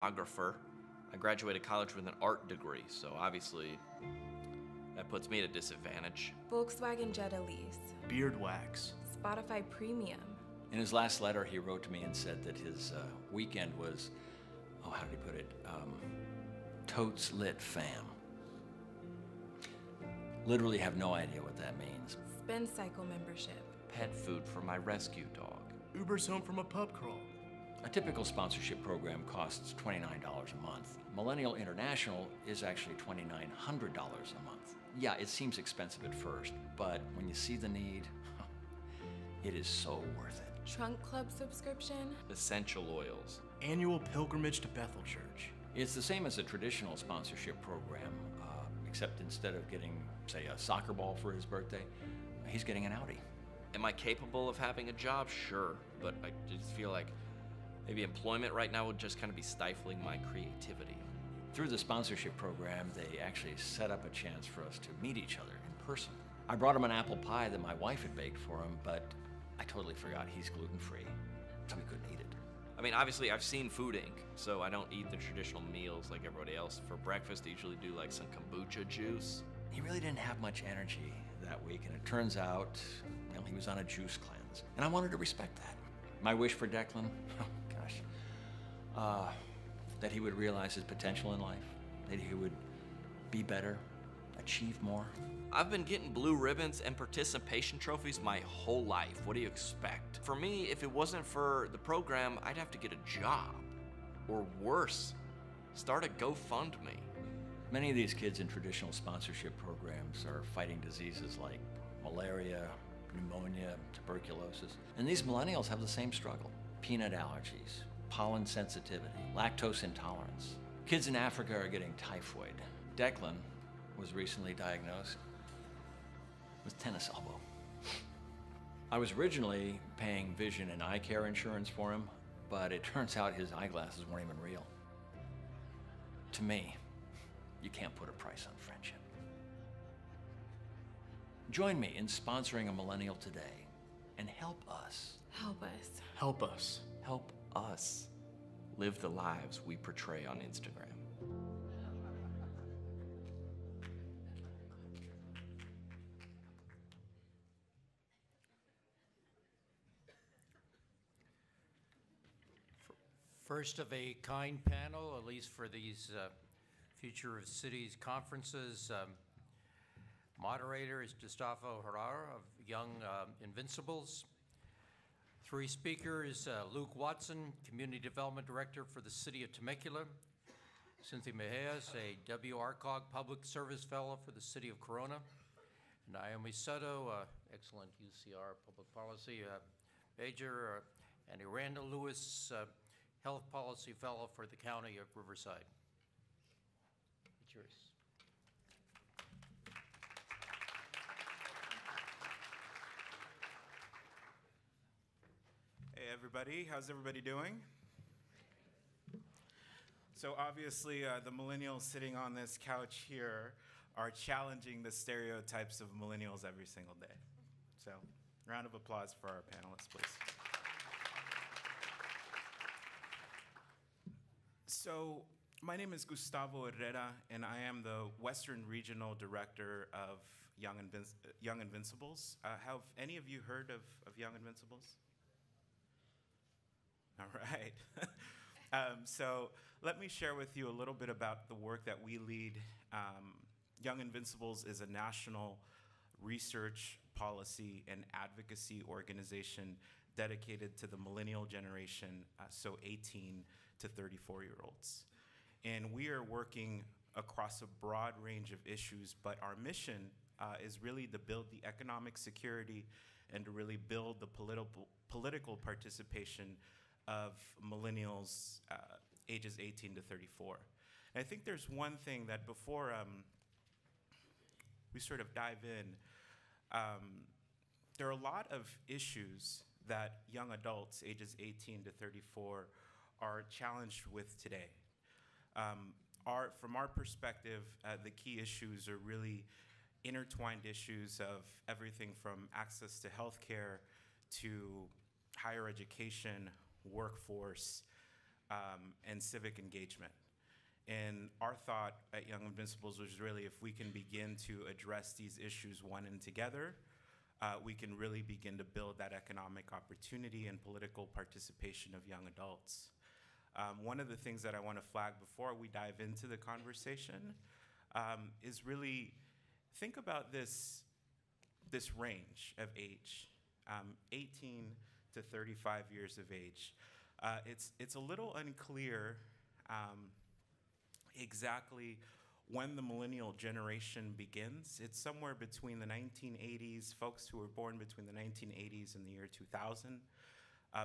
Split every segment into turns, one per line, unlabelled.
Photographer. I graduated college with an art degree, so obviously that puts me at a disadvantage.
Volkswagen Jetta lease.
Beard wax.
Spotify Premium.
In his last letter, he wrote to me and said that his weekend was, oh, how did he put it? Totes lit fam. Literally have no idea what that means.
Spin Cycle membership.
Pet food for my rescue dog.
Uber's home from a pub crawl.
A typical sponsorship program costs $29 a month. Millennial International is actually $2,900 a month. Yeah, it seems expensive at first, but when you see the need, it is so worth it.
Trunk Club subscription.
Essential oils.
Annual pilgrimage to Bethel Church.
It's the same as a traditional sponsorship program, except instead of getting, say, a soccer ball for his birthday, he's getting an Audi.
Am I capable of having a job? Sure, but I just feel like maybe employment right now would just kind of be stifling my creativity.
Through the sponsorship program, they actually set up a chance for us to meet each other in person. I brought him an apple pie that my wife had baked for him, but I totally forgot he's gluten-free, so he couldn't eat it.
I mean, obviously, I've seen Food Inc., so I don't eat the traditional meals like everybody else. For breakfast, I usually do like some kombucha juice.
He really didn't have much energy that week, and it turns out, well, he was on a juice cleanse. And I wanted to respect that. My wish for Declan, oh gosh, that he would realize his potential in life, that he would be better, achieve more.
I've been getting blue ribbons and participation trophies my whole life. What do you expect? For me, if it wasn't for the program, I'd have to get a job. Or worse, start a GoFundMe.
Many of these kids in traditional sponsorship programs are fighting diseases like malaria, pneumonia, tuberculosis. And these millennials have the same struggle. Peanut allergies, pollen sensitivity, lactose intolerance. Kids in Africa are getting typhoid. Declan was recently diagnosed with tennis elbow. I was originally paying vision and eye care insurance for him, but it turns out his eyeglasses weren't even real. To me, you can't put a price on friendship. Join me in sponsoring a millennial today and help us.
Help us.
Help us.
Help us live the lives we portray on Instagram.
First of a kind panel, at least for these Future of Cities conferences. Moderator is Gustavo Herrera of Young Invincibles. Three speakers, Luke Watson, Community Development Director for the City of Temecula. Cynthia Mejias, a WRCOG Public Service Fellow for the City of Corona. And Naomi Soto, excellent UCR Public Policy major, and Randall Lewis, Health Policy Fellow for the County of Riverside. It's yours.
Hey everybody, how's everybody doing? So obviously the millennials sitting on this couch here are challenging the stereotypes of millennials every single day. So round of applause for our panelists, please. So my name is Gustavo Herrera, and I am the Western Regional Director of Young Invincibles. Have any of you heard of Young Invincibles? All right. So let me share with you a little bit about the work that we lead. Young Invincibles is a national research, policy, and advocacy organization dedicated to the millennial generation, so 18 to 34-year-olds. And we are working across a broad range of issues, but our mission is really to build the economic security and to really build the political participation of millennials ages 18 to 34. And I think there's one thing that before we sort of dive in, there are a lot of issues that young adults ages 18 to 34 are challenged with today. From our perspective, the key issues are really intertwined issues of everything from access to healthcare to higher education, workforce, and civic engagement. And our thought at Young Invincibles was really, if we can begin to address these issues one and together, we can really begin to build that economic opportunity and political participation of young adults. One of the things that I want to flag before we dive into the conversation is really think about this range of age, 18 to 35 years of age. It's a little unclear exactly when the millennial generation begins. It's somewhere between the 1980s, folks who were born between the 1980s and the year 2000.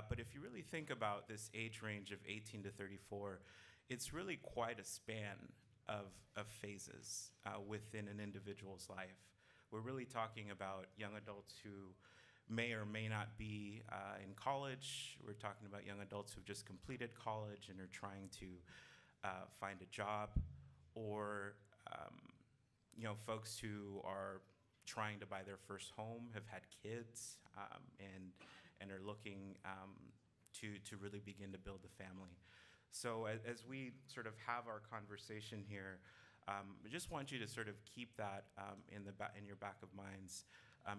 But if you really think about this age range of 18 to 34, it's really quite a span of phases within an individual's life. We're really talking about young adults who may or may not be in college. We're talking about young adults who've just completed college and are trying to find a job, or folks who are trying to buy their first home, have had kids, and are looking to really begin to build a family. So as we sort of have our conversation here, I just want you to sort of keep that in your back of minds,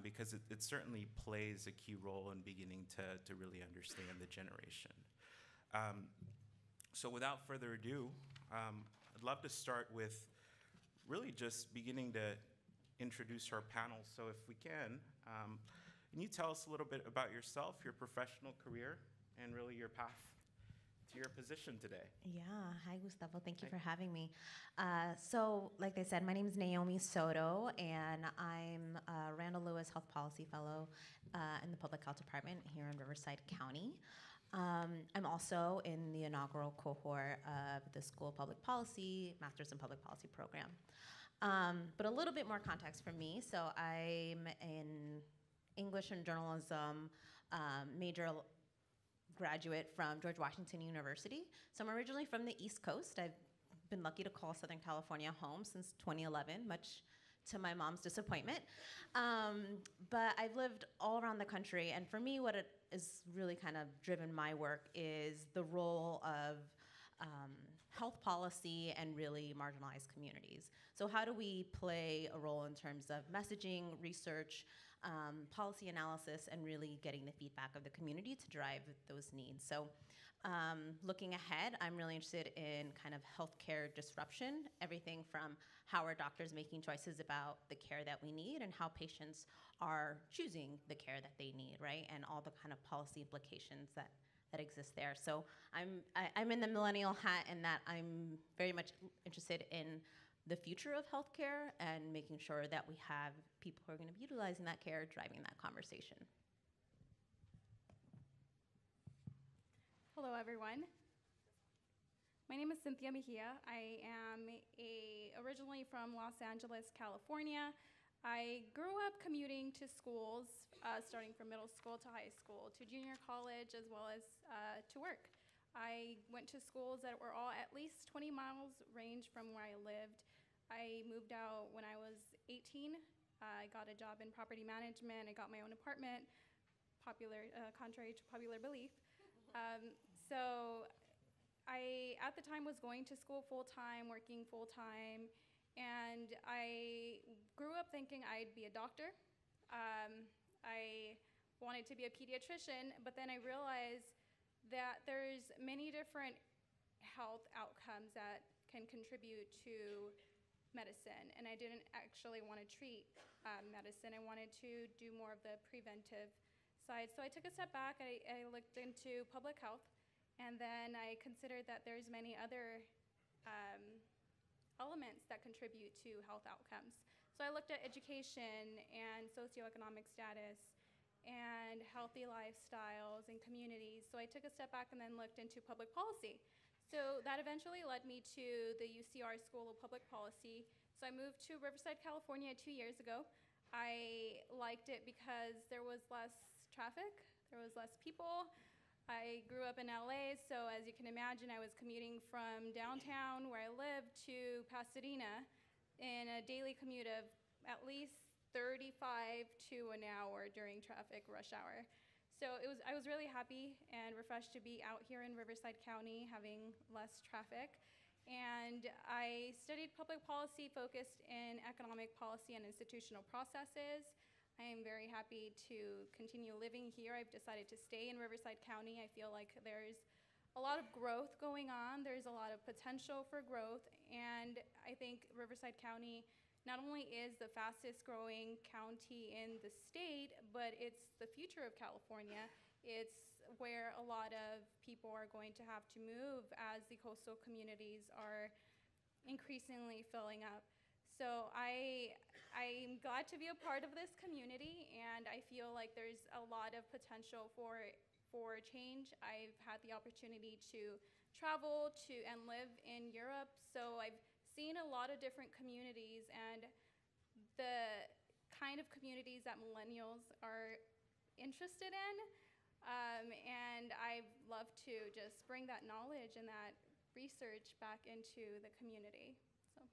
because it certainly plays a key role in beginning to really understand the generation. So without further ado, I'd love to start with really just beginning to introduce our panel. So if we can you tell us a little bit about yourself, your professional career, and really your path to your position today?
Yeah. Hi, Gustavo. Thank you for having me. So, like I said, my name is Naomi Soto, and I'm a Randall Lewis Health Policy Fellow in the Public Health Department here in Riverside County. I'm also in the inaugural cohort of the School of Public Policy Masters in Public Policy program. But a little bit more context for me. So I'm in English and journalism, major graduate from George Washington University. So I'm originally from the East Coast. I've been lucky to call Southern California home since 2011, much to my mom's disappointment. But I've lived all around the country, and for me, what it is really kind of driven my work is the role of health policy and really marginalized communities. So how do we play a role in terms of messaging, research, policy analysis, and really getting the feedback of the community to drive those needs? So looking ahead, I'm really interested in kind of healthcare disruption, everything from how are doctors making choices about the care that we need and how patients are choosing the care that they need, right? And all the kind of policy implications that exist there. So I'm in the millennial hat in that I'm very much interested in the future of healthcare and making sure that we have people who are going to be utilizing that care driving that conversation.
Hello, everyone. My name is Cynthia Mejia. I am originally from Los Angeles, California. I grew up commuting to schools, starting from middle school to high school, to junior college, as well as to work. I went to schools that were all at least 20 miles range from where I lived. I moved out when I was 18. I got a job in property management. I got my own apartment, contrary to popular belief. So I, at the time, was going to school full-time, working full-time, and I grew up thinking I'd be a doctor. I wanted to be a pediatrician, but then I realized that there's many different health outcomes that can contribute to medicine, and I didn't actually want to treat medicine. I wanted to do more of the preventive side. So I took a step back. I looked into public health, and then I considered that there's many other elements that contribute to health outcomes. So I looked at education and socioeconomic status and healthy lifestyles and communities. So I took a step back and then looked into public policy. So that eventually led me to the UCR School of Public Policy. So I moved to Riverside, California 2 years ago. I liked it because there was less traffic, there was less people. I grew up in LA, so as you can imagine, I was commuting from downtown where I lived to Pasadena in a daily commute of at least 35 to an hour during traffic rush hour. So I was really happy and refreshed to be out here in Riverside County having less traffic. And I studied public policy focused in economic policy and institutional processes. I am very happy to continue living here. I've decided to stay in Riverside County. I feel like there's a lot of growth going on. There's a lot of potential for growth. And I think Riverside County not only is the fastest growing county in the state, but it's the future of California. It's where a lot of people are going to have to move as the coastal communities are increasingly filling up. So I'm glad to be a part of this community, and I feel like there's a lot of potential for change. I've had the opportunity to travel and live in Europe, so I've seen a lot of different communities and the kind of communities that millennials are interested in. And I'd love to just bring that knowledge and that research back into the community. So.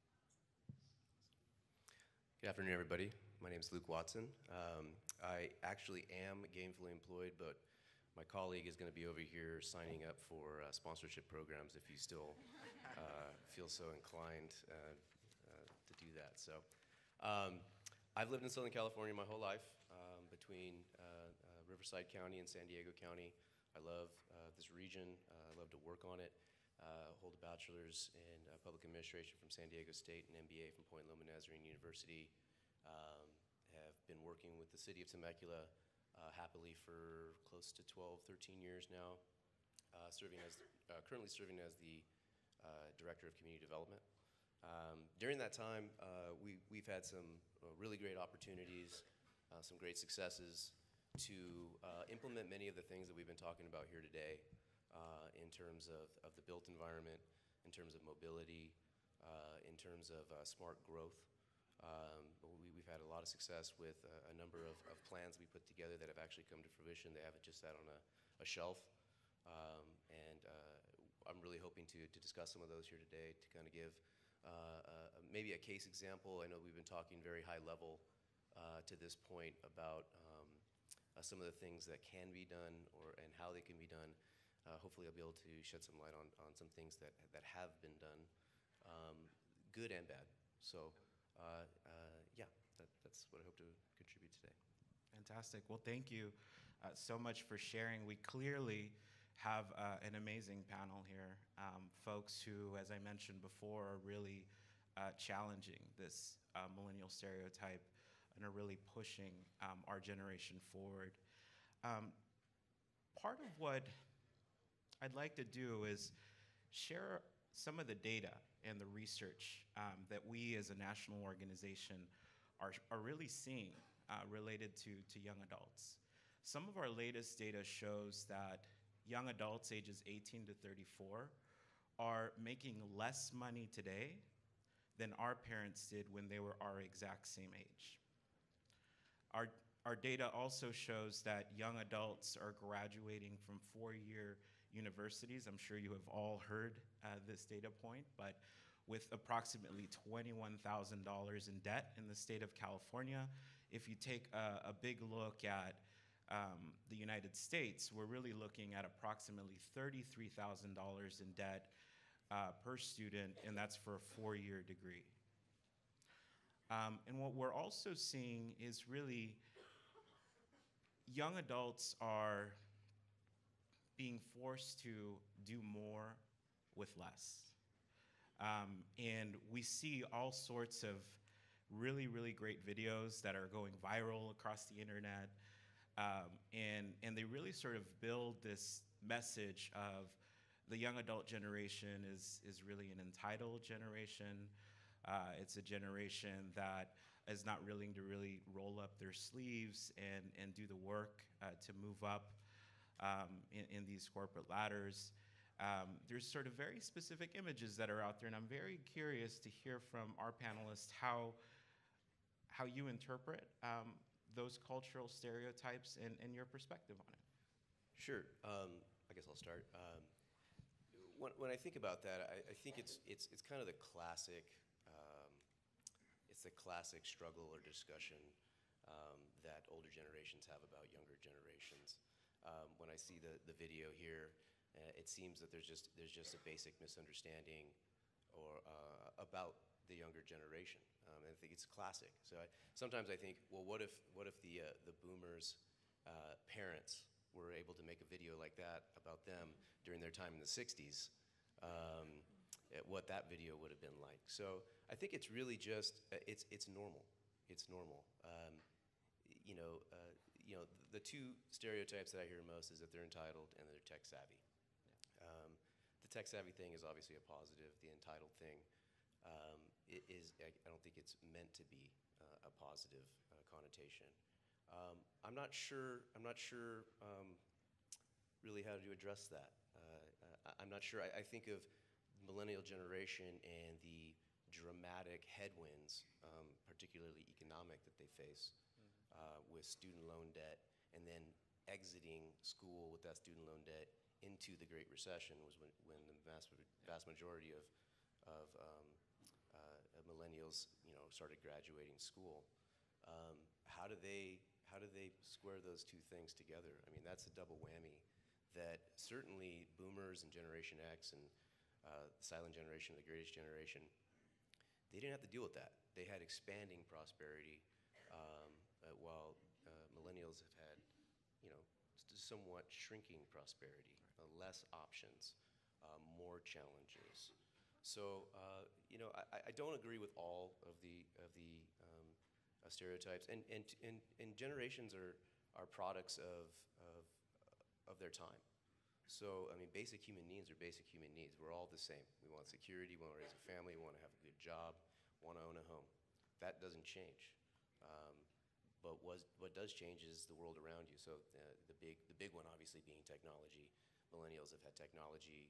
Good afternoon, everybody. My name is Luke Watson. I actually am gainfully employed, but my colleague is going to be over here signing up for sponsorship programs if you still feel so inclined to do that. So I've lived in Southern California my whole life, between Riverside County and San Diego County. I love this region. I love to work on it. Hold a bachelor's in public administration from San Diego State and MBA from Point Loma Nazarene University. Have been working with the city of Temecula happily for close to 12, 13 years now, currently serving as the Director of Community Development. During that time, we've had some really great opportunities, some great successes to implement many of the things that we've been talking about here today in terms of the built environment, in terms of mobility, in terms of smart growth. We've had a lot of success with a number of plans we put together that have actually come to fruition. They haven't just sat on a shelf. And I'm really hoping to discuss some of those here today to kind of give maybe a case example. I know we've been talking very high level to this point about some of the things that can be done and how they can be done. Hopefully I'll be able to shed some light on some things that have been done, good and bad. So yeah, that's what I hope to contribute today.
Fantastic. Well, thank you so much for sharing. We clearly have an amazing panel here. Folks who, as I mentioned before, are really challenging this millennial stereotype and are really pushing our generation forward. Part of what I'd like to do is share some of the data and the research that we as a national organization are really seeing related to young adults. Some of our latest data shows that young adults ages 18 to 34 are making less money today than our parents did when they were our exact same age. Our data also shows that young adults are graduating from four-year universities. I'm sure you have all heard this data point, but with approximately $21,000 in debt in the state of California. If you take a big look at the United States, we're really looking at approximately $33,000 in debt per student, and that's for a four-year degree. And what we're also seeing is really young adults are being forced to do more with less. And we see all sorts of really, really great videos that are going viral across the internet. And they really sort of build this message of the young adult generation is really an entitled generation. It's a generation that is not willing to really roll up their sleeves and do the work to move up in these corporate ladders. There's sort of very specific images that are out there, and I'm very curious to hear from our panelists how you interpret those cultural stereotypes and your perspective on it.
Sure. I guess I'll start. When I think about that, I think it's kind of the classic struggle or discussion that older generations have about younger generations. When I see the video here, it seems that there's just a basic misunderstanding or about the younger generation. And I think it's classic. So sometimes I think, well, what if the boomers' parents were able to make a video like that about them during their time in the 60s, what that video would have been like. So I think it's really just, it's normal. It's normal. The two stereotypes that I hear most is that they're entitled and they're tech savvy. The tech savvy thing is obviously a positive. The entitled thing I don't think it's meant to be a positive connotation. I'm not sure really how to address that. I'm not sure. I think of millennial generation and the dramatic headwinds, particularly economic, that they face with student loan debt, and then exiting school with that student loan debt into the Great Recession was when the vast majority of millennials, started graduating school. How do they square those two things together? I mean, that's a double whammy that certainly boomers and Generation X and the silent generation, the greatest generation, they didn't have to deal with that. They had expanding prosperity, while millennials have had, somewhat shrinking prosperity, less options, more challenges. So, I don't agree with all of the stereotypes, and generations are products of their time. So, I mean, basic human needs are basic human needs. We're all the same. We want security, we want to raise a family, we want to have a good job, want to own a home. That doesn't change. But what does change is the world around you. So the big one, obviously, being technology. Millennials have had technology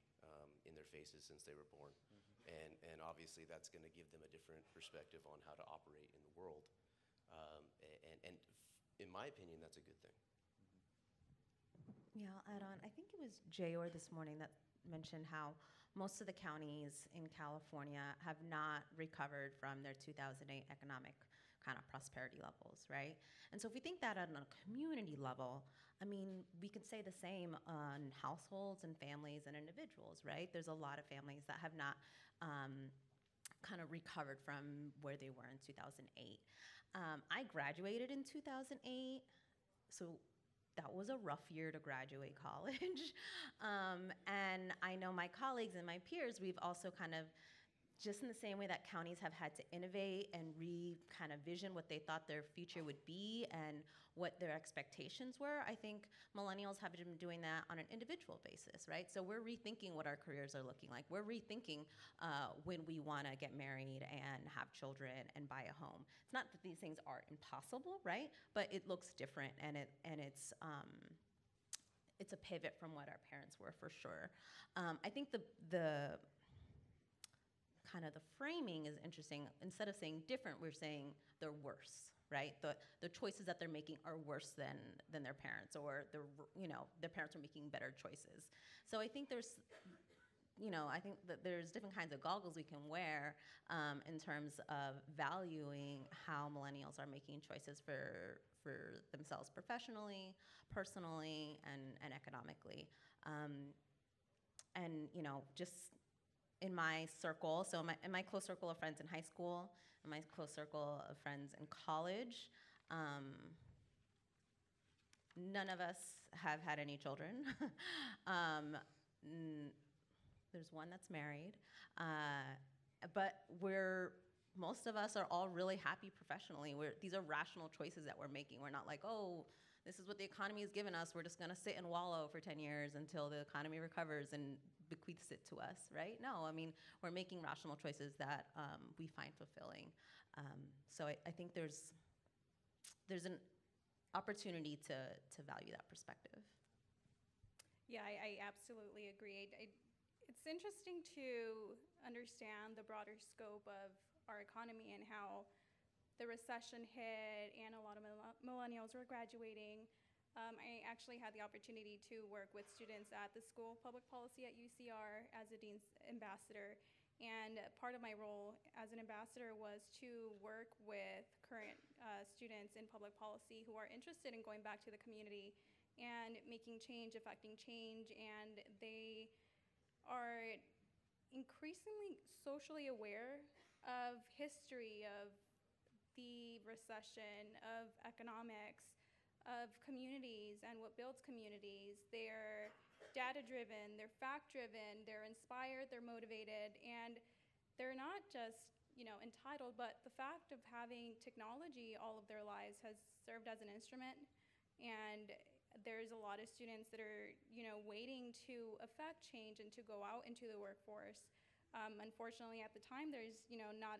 in their faces since they were born, and obviously that's going to give them a different perspective on how to operate in the world. And in my opinion, that's a good thing.
Yeah, I'll add on. I think it was Jayor this morning that mentioned how most of the counties in California have not recovered from their 2008 economic kind of prosperity levels, right? And so if we think that on a community level, I mean, we could say the same on households and families and individuals, right? There's a lot of families that have not kind of recovered from where they were in 2008. I graduated in 2008, so that was a rough year to graduate college. And I know my colleagues and my peers, we've also kind of, just in the same way that counties have had to innovate and kind of vision what they thought their future would be and what their expectations were, I think millennials have been doing that on an individual basis, right? So we're rethinking what our careers are looking like. We're rethinking when we want to get married and have children and buy a home. It's not that these things are impossible, right? But it looks different, and it's a pivot from what our parents were, for sure. I think the kind of the framing is interesting. Instead of saying different, we're saying they're worse, right? The choices that they're making are worse than their parents, or their parents are making better choices. So I think there's different kinds of goggles we can wear in terms of valuing how millennials are making choices for themselves professionally, personally, and economically. And just in my circle, so in my close circle of friends in high school, and my close circle of friends in college, none of us have had any children. There's one that's married, but most of us are all really happy professionally. These are rational choices that we're making. We're not like, oh, this is what the economy has given us. We're just gonna sit and wallow for 10 years until the economy recovers and bequeaths it to us, right? No, I mean, we're making rational choices that we find fulfilling. So I think there's an opportunity to value that perspective.
Yeah, I absolutely agree. It's interesting to understand the broader scope of our economy and how the recession hit and a lot of millennials were graduating. I actually had the opportunity to work with students at the School of Public Policy at UCR as a Dean's Ambassador. And part of my role as an ambassador was to work with current students in public policy who are interested in going back to the community and making change, affecting change, and they are increasingly socially aware of history, of the recession, of economics, of communities and what builds communities. They're data-driven, they're fact-driven, they're inspired, they're motivated, and they're not just, entitled, but the fact of having technology all of their lives has served as an instrument. And there's a lot of students that are, waiting to affect change and to go out into the workforce. Unfortunately, at the time, there's, not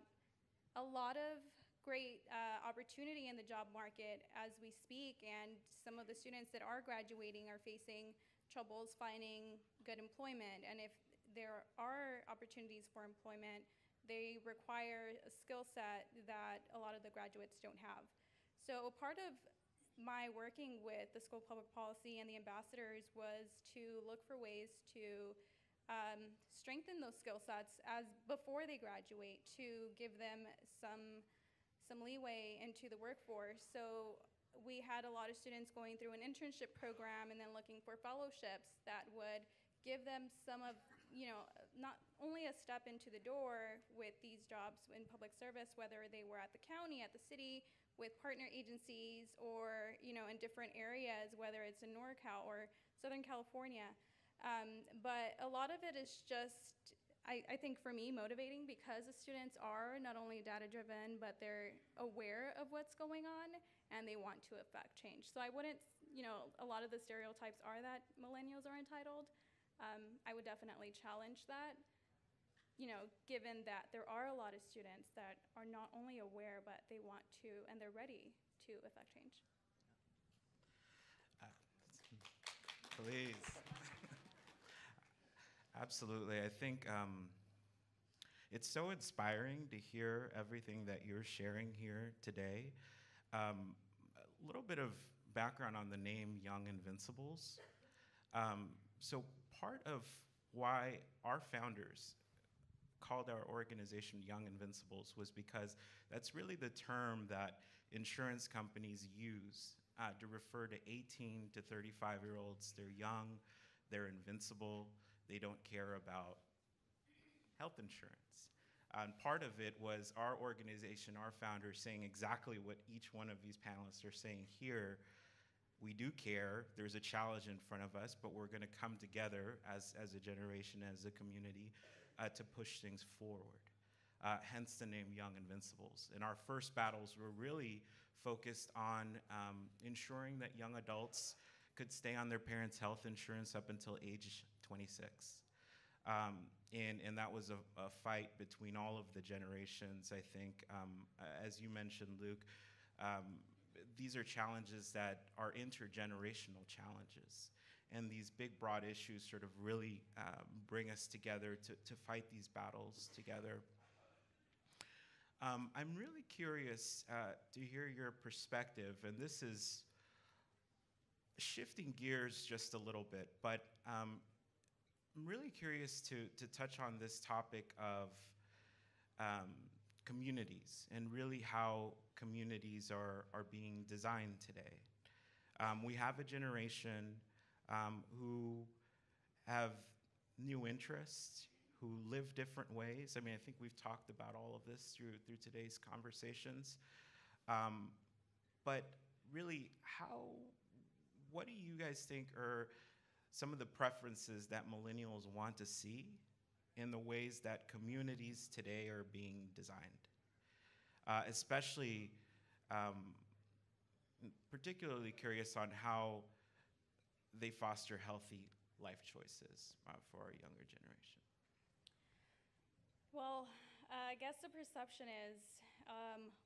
a lot of great opportunity in the job market as we speak, and some of the students that are graduating are facing troubles finding good employment. And if there are opportunities for employment, they require a skill set that a lot of the graduates don't have. So part of my working with the School of Public Policy and the ambassadors was to look for ways to strengthen those skill sets as before they graduate, to give them some leeway into the workforce. So we had a lot of students going through an internship program and then looking for fellowships that would give them some of, not only a step into the door with these jobs in public service, whether they were at the county, at the city, with partner agencies, or, in different areas, whether it's in NorCal or Southern California. But a lot of it is just, I think for me, motivating, because the students are not only data-driven, but they're aware of what's going on, and they want to affect change. So I wouldn't, a lot of the stereotypes are that millennials are entitled. I would definitely challenge that, given that there are a lot of students that are not only aware, but they want to, and they're ready to affect change.
Please. Absolutely. I think it's so inspiring to hear everything that you're sharing here today. A little bit of background on the name Young Invincibles. So part of why our founders called our organization Young Invincibles was because that's really the term that insurance companies use to refer to 18 to 35-year-olds. They're young, they're invincible, they don't care about health insurance. And part of it was our organization, our founders, saying exactly what each one of these panelists are saying here. We do care, there's a challenge in front of us, but we're gonna come together as a generation, as a community, to push things forward. Hence the name Young Invincibles. And our first battles were really focused on ensuring that young adults could stay on their parents' health insurance up until age 26. And that was a fight between all of the generations, I think. As you mentioned, Luke, these are challenges that are intergenerational challenges. And these big, broad issues sort of really bring us together to fight these battles together. I'm really curious to hear your perspective, and this is shifting gears just a little bit, but I'm really curious to touch on this topic of communities and really how communities are being designed today. We have a generation who have new interests, who live different ways. I mean, I think we've talked about all of this through today's conversations. But really, what do you guys think are some of the preferences that millennials want to see in the ways that communities today are being designed? Especially, particularly curious on how they foster healthy life choices for our younger generation.
Well, I guess the perception is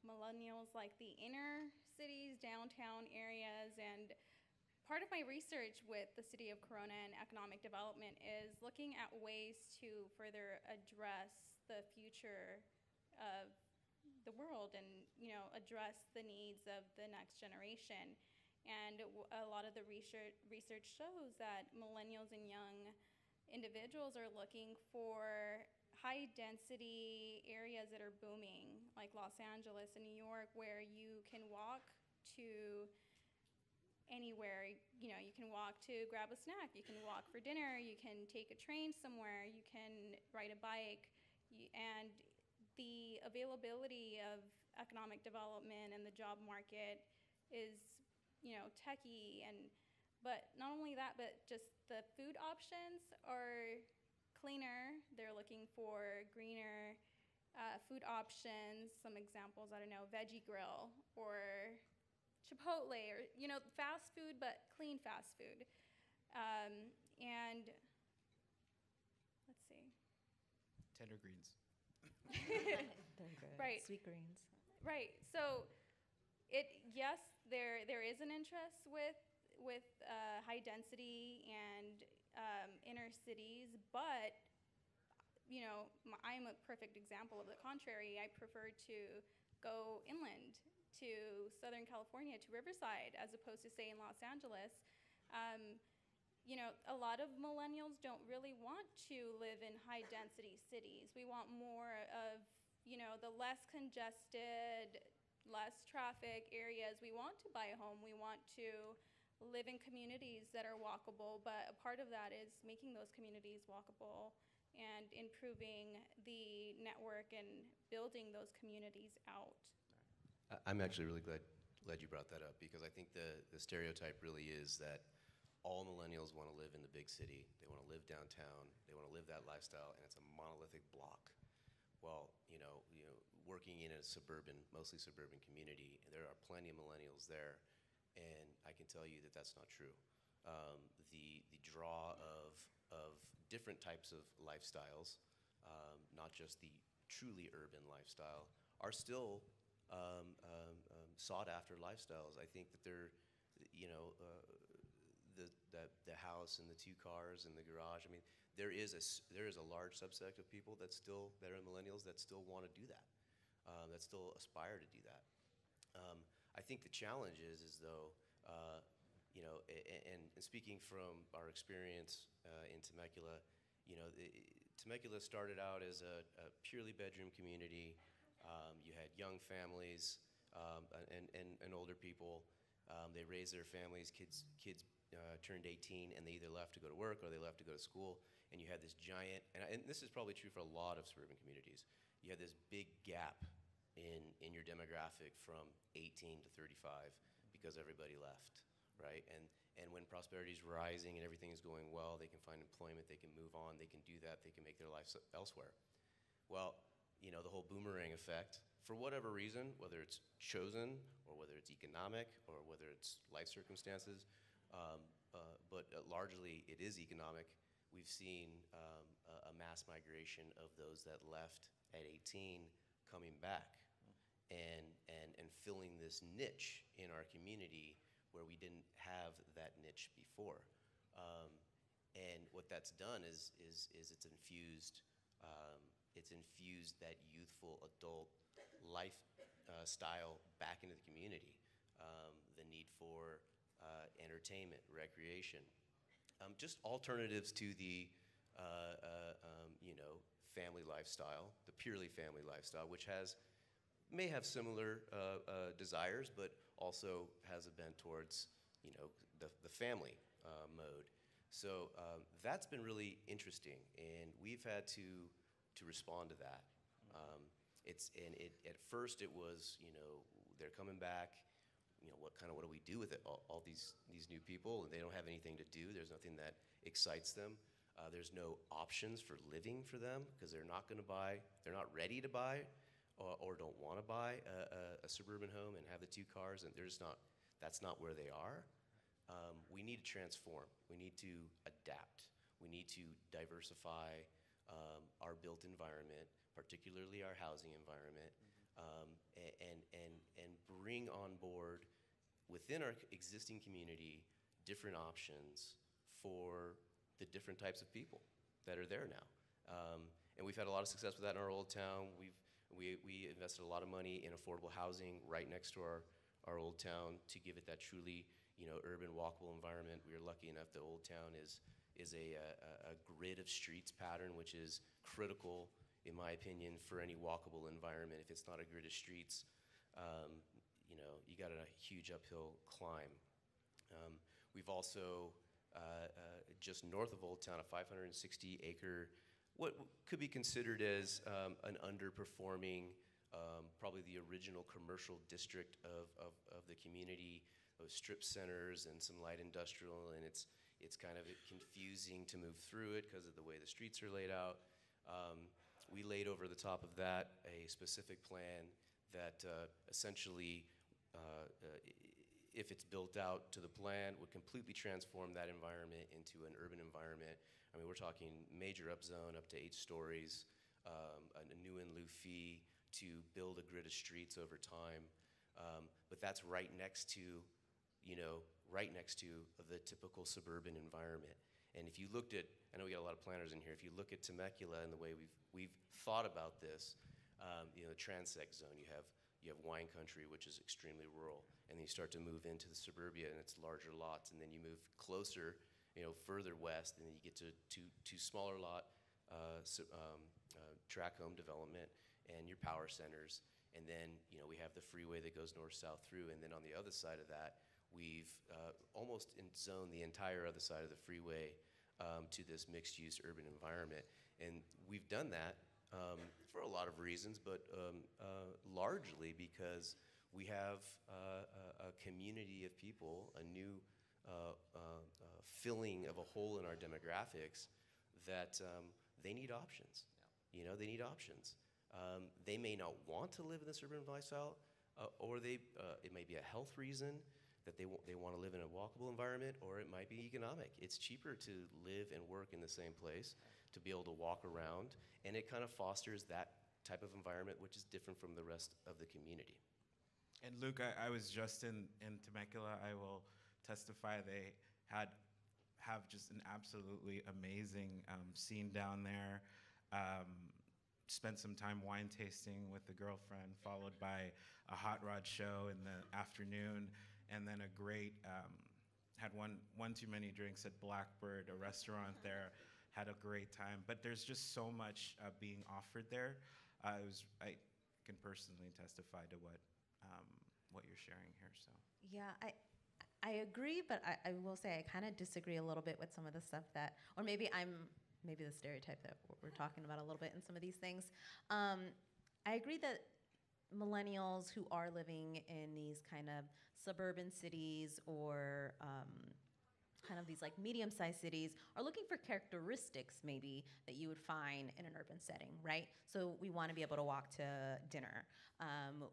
millennials like the inner cities, downtown areas, and part of my research with the City of Corona and economic development is looking at ways to further address the future of the world and, address the needs of the next generation. And a lot of the research shows that millennials and young individuals are looking for high-density areas that are booming, like Los Angeles and New York, where you can walk to anywhere. You know, you can walk to grab a snack, you can walk for dinner, you can take a train somewhere, you can ride a bike, and the availability of economic development and the job market is, you know, techy, but not only that, but just the food options are cleaner. They're looking for greener food options. Some examples, I don't know, Veggie Grill or Chipotle, or, you know, fast food, but clean fast food. And let's see.
Tender greens.
They're good.
Right.
Sweet greens.
Right. So, yes, there is an interest with high density and inner cities, but you know, I'm a perfect example of the contrary. I prefer to go inland to Southern California, to Riverside, as opposed to, say, in Los Angeles. You know, a lot of millennials don't really want to live in high density cities. We want more of, you know, the less congested, less traffic areas. We want to buy a home. We want to live in communities that are walkable, but a part of that is making those communities walkable and improving the network and building those communities out.
I'm actually really glad you brought that up, because I think the stereotype really is that all millennials want to live in the big city. They want to live downtown. They want to live that lifestyle, and it's a monolithic block. Well, you know, working in a mostly suburban community, there are plenty of millennials there, and I can tell you that that's not true. The draw of different types of lifestyles, not just the truly urban lifestyle, are still sought after lifestyles. I think that they're, you know, the house and the 2 cars and the garage. I mean, there is a large subset of people that are millennials that still want to do that, that still aspire to do that. I think the challenge is though, you know, and speaking from our experience in Temecula, you know, Temecula started out as a purely bedroom community. You had young families and older people. They raised their families. Kids turned 18 and they either left to go to work or they left to go to school. And you had this giant, and this is probably true for a lot of suburban communities, you had this big gap in your demographic from 18 to 35 because everybody left, right? And when prosperity is rising and everything is going well, they can find employment, they can move on, they can do that, they can make their life elsewhere. Well, you know, the whole boomerang effect, for whatever reason, whether it's chosen or whether it's economic or whether it's life circumstances, but largely it is economic. We've seen a mass migration of those that left at 18 coming back and filling this niche in our community where we didn't have that niche before. And what that's done is it's infused that youthful adult lifestyle back into the community. The need for entertainment, recreation, just alternatives to the you know, family lifestyle, the purely family lifestyle, which may have similar desires, but also has a bent towards, you know, the family mode. So that's been really interesting, and we've had to respond to that. At first it was, you know, they're coming back. You know, what do we do with it? All these new people, and they don't have anything to do. There's nothing that excites them. There's no options for living for them because they're not going to buy. They're not ready to buy, or don't want to buy a suburban home and have the 2 cars, and they're just not. That's not where they are. We need to transform. We need to adapt. We need to diversify our built environment, particularly our housing environment, and bring on board within our existing community different options for the different types of people that are there now. And we've had a lot of success with that in our old town. We invested a lot of money in affordable housing right next to our old town to give it that truly, you know, urban walkable environment. We were lucky enough that Old Town is a grid of streets pattern, which is critical, in my opinion, for any walkable environment. If it's not a grid of streets, you know, you got a huge uphill climb. We've also, just north of Old Town, a 560-acre, what could be considered as an underperforming, probably the original commercial district of the community, those strip centers and some light industrial, and it's kind of confusing to move through it because of the way the streets are laid out. We laid over the top of that a specific plan that essentially, if it's built out to the plan, would completely transform that environment into an urban environment. I mean, we're talking major upzone up to 8 stories, a new in lieu fee to build a grid of streets over time. But that's right next to, right next to the typical suburban environment. And if you looked at, I know we got a lot of planners in here, if you look at Temecula and the way we've thought about this, the transect zone, you have wine country, which is extremely rural, and then you start to move into the suburbia and it's larger lots, and then you move closer, further west, and then you get to two smaller lot track home development and your power centers, and then we have the freeway that goes north-south through, and then on the other side of that, we've almost zoned the entire other side of the freeway to this mixed-use urban environment, and we've done that for a lot of reasons, but largely because we have a community of people, a new filling of a hole in our demographics that they need options. Yeah. They need options. They may not want to live in this urban lifestyle, or it may be a health reason that they want to live in a walkable environment, or it might be economic. It's cheaper to live and work in the same place, to be able to walk around, and it kind of fosters that type of environment, which is different from the rest of the community.
And Luke, I was just in Temecula. I will testify they have just an absolutely amazing scene down there. Spent some time wine tasting with the girlfriend, followed by a hot rod show in the afternoon, and then a great, had one too many drinks at Blackbird, a restaurant there, had a great time. But there's just so much being offered there. I can personally testify to what you're sharing here, so.
Yeah, I agree, but I will say I kind of disagree a little bit with some of the stuff that, or maybe the stereotype that we're talking about a little bit in some of these things. I agree that millennials who are living in these kind of suburban cities or kind of these like medium-sized cities are looking for characteristics maybe that you would find in an urban setting, right? So we want to be able to walk to dinner.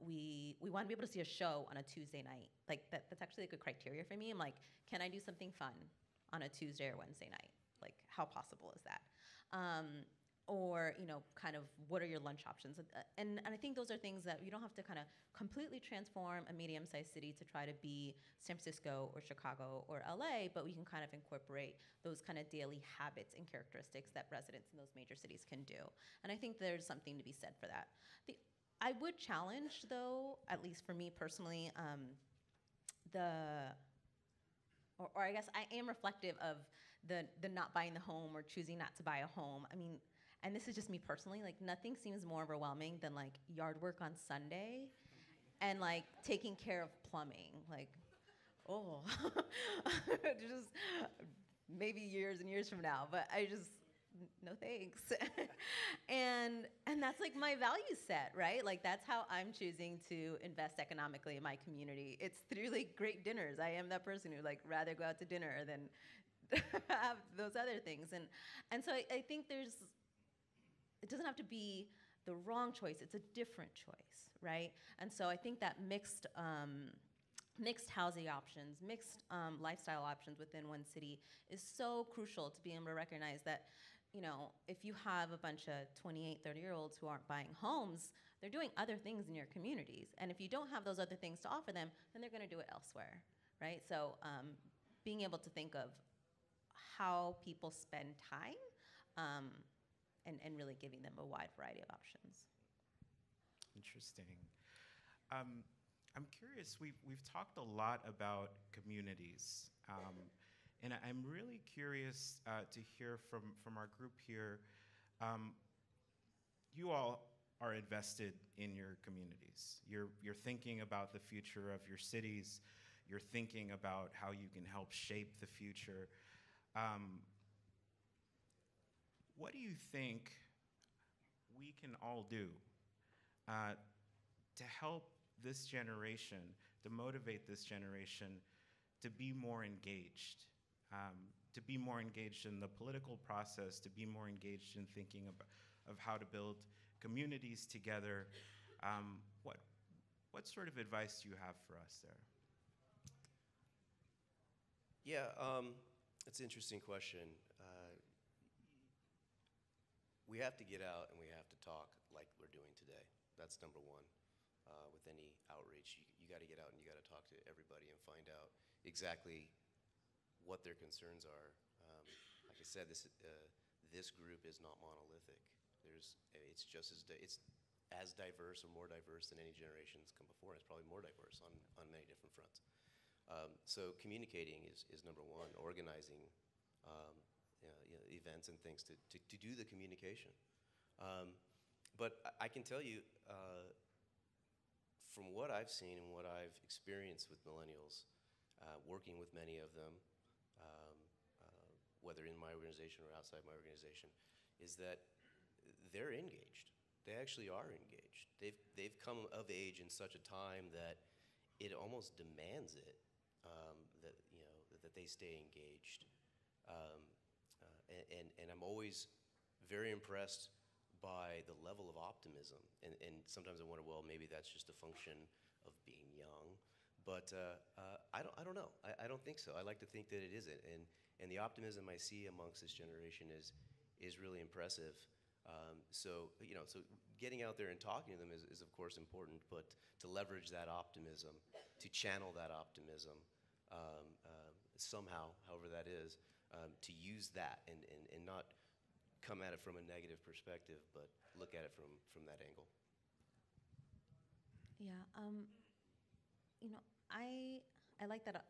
We want to be able to see a show on a Tuesday night. Like that's actually a good criteria for me. I'm like, can I do something fun on a Tuesday or Wednesday night? Like, how possible is that? Or, kind of what are your lunch options? And I think those are things that you don't have to kind of completely transform a medium-sized city to try to be San Francisco or Chicago or LA, but we can kind of incorporate those kind of daily habits and characteristics that residents in those major cities can do. And I think there's something to be said for that. I would challenge, though, at least for me personally, or I guess I am reflective of the not buying the home or choosing not to buy a home. I mean, and this is just me personally, like nothing seems more overwhelming than like yard work on Sunday and like taking care of plumbing. Like, oh, just maybe years and years from now, but no thanks. and that's like my value set, right? Like that's how I'm choosing to invest economically in my community. It's through like great dinners. I am that person who like rather go out to dinner than have those other things. And so I think it doesn't have to be the wrong choice, it's a different choice, right? And so I think that mixed housing options, mixed lifestyle options within one city is so crucial to be able to recognize that, if you have a bunch of 28, 30-year-olds who aren't buying homes, they're doing other things in your communities. And if you don't have those other things to offer them, then they're gonna do it elsewhere, right? So being able to think of how people spend time and really giving them a wide variety of options.
Interesting. I'm curious, we've talked a lot about communities, and I'm really curious to hear from our group here. You all are invested in your communities. You're thinking about the future of your cities. you're thinking about how you can help shape the future. What do you think we can all do to help this generation, to motivate this generation to be more engaged, in the political process, to be more engaged in thinking of how to build communities together? What sort of advice do you have for us there?
Yeah, it's an interesting question. We have to get out and we have to talk like we're doing today. That's number one. With any outreach, you got to get out and you got to talk to everybody and find out exactly what their concerns are. Like I said, this group is not monolithic. It's just it's as diverse or more diverse than any generation that's come before. It's probably more diverse on many different fronts. So communicating is number one. Organizing events and things to do the communication. But I can tell you, from what I've seen and what I've experienced with millennials, working with many of them, whether in my organization or outside my organization, is that they're engaged. They actually are engaged. They've come of age in such a time that it almost demands it, that they stay engaged. And I'm always very impressed by the level of optimism. And sometimes I wonder, well, maybe that's just a function of being young. But I don't know. I don't think so. I like to think that it isn't. And the optimism I see amongst this generation is really impressive. So getting out there and talking to them is of course important, but to leverage that optimism, to channel that optimism somehow, however that is, to use that and not come at it from a negative perspective, but look at it from that angle.
Yeah, I like that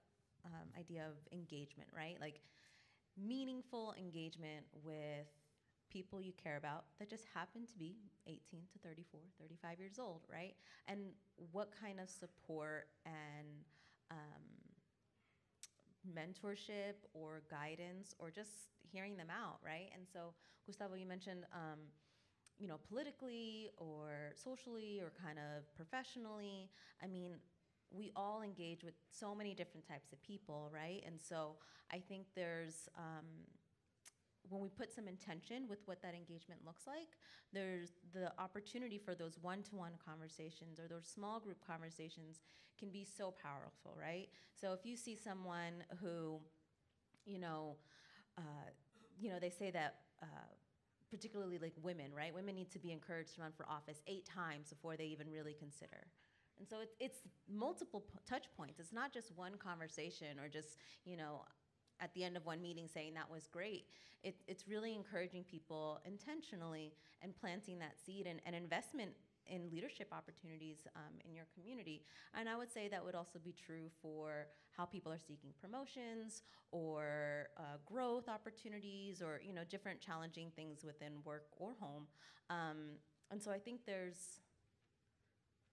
idea of engagement, right? Like meaningful engagement with people you care about that just happen to be 18 to 34, 35 years old, right? And what kind of support and mentorship or guidance or just hearing them out, right? And so, Gustavo, you mentioned, politically or socially or kind of professionally. I mean, we all engage with so many different types of people, right? And so I think there's, when we put some intention with what that engagement looks like, there's the opportunity for those one-to-one conversations or those small group conversations can be so powerful, right? So if you see someone who, they say that, particularly like women, right? Women need to be encouraged to run for office 8 times before they even really consider. And so it's multiple touch points. It's not just one conversation or just, at the end of one meeting saying that was great. It's really encouraging people intentionally and planting that seed and investment in leadership opportunities in your community. And I would say that would also be true for how people are seeking promotions or growth opportunities or different challenging things within work or home. And so I think there's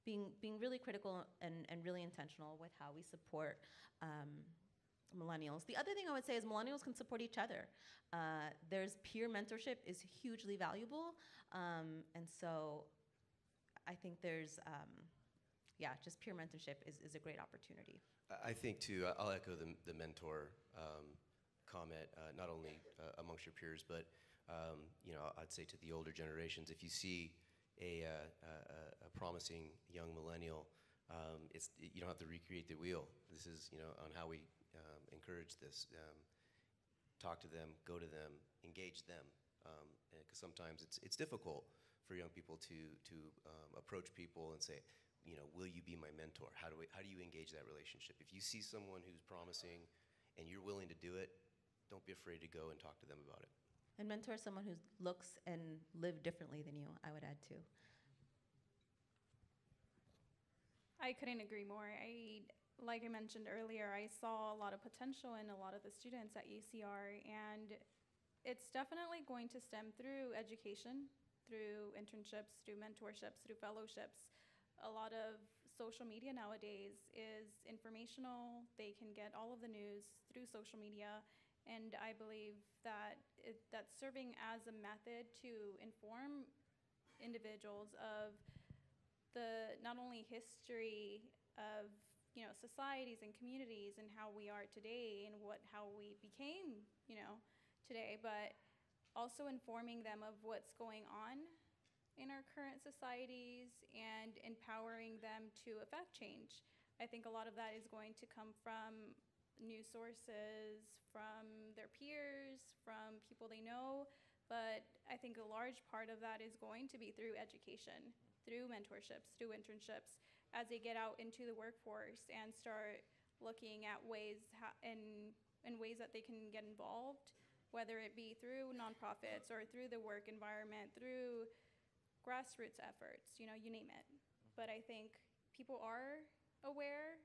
being really critical and really intentional with how we support millennials. The other thing I would say is millennials can support each other. There's peer mentorship is hugely valuable. And so I think there's, just peer mentorship is a great opportunity.
I think too, I'll echo the mentor comment, not only amongst your peers, but I'd say to the older generations, if you see a promising young millennial, you don't have to recreate the wheel. This is on how we encourage this. Talk to them, go to them, engage them, because sometimes it's difficult for young people to approach people and say, will you be my mentor? How do you engage that relationship? If you see someone who's promising and you're willing to do it, don't be afraid to go and talk to them about it.
And mentor someone who looks and live differently than you, I would add too.
I couldn't agree more. Like I mentioned earlier, I saw a lot of potential in a lot of the students at UCR, and it's definitely going to stem through education, through internships, through mentorships, through fellowships. A lot of social media nowadays is informational. They can get all of the news through social media, and I believe that that's serving as a method to inform individuals of the not only history of societies and communities and how we are today and how we became today, but also informing them of what's going on in our current societies and empowering them to affect change. I think a lot of that is going to come from news sources, from their peers, from people they know, but I think a large part of that is going to be through education, through mentorships, through internships, as they get out into the workforce and start looking at ways and ways that they can get involved, whether it be through nonprofits or through the work environment, through grassroots efforts, you name it. But I think people are aware.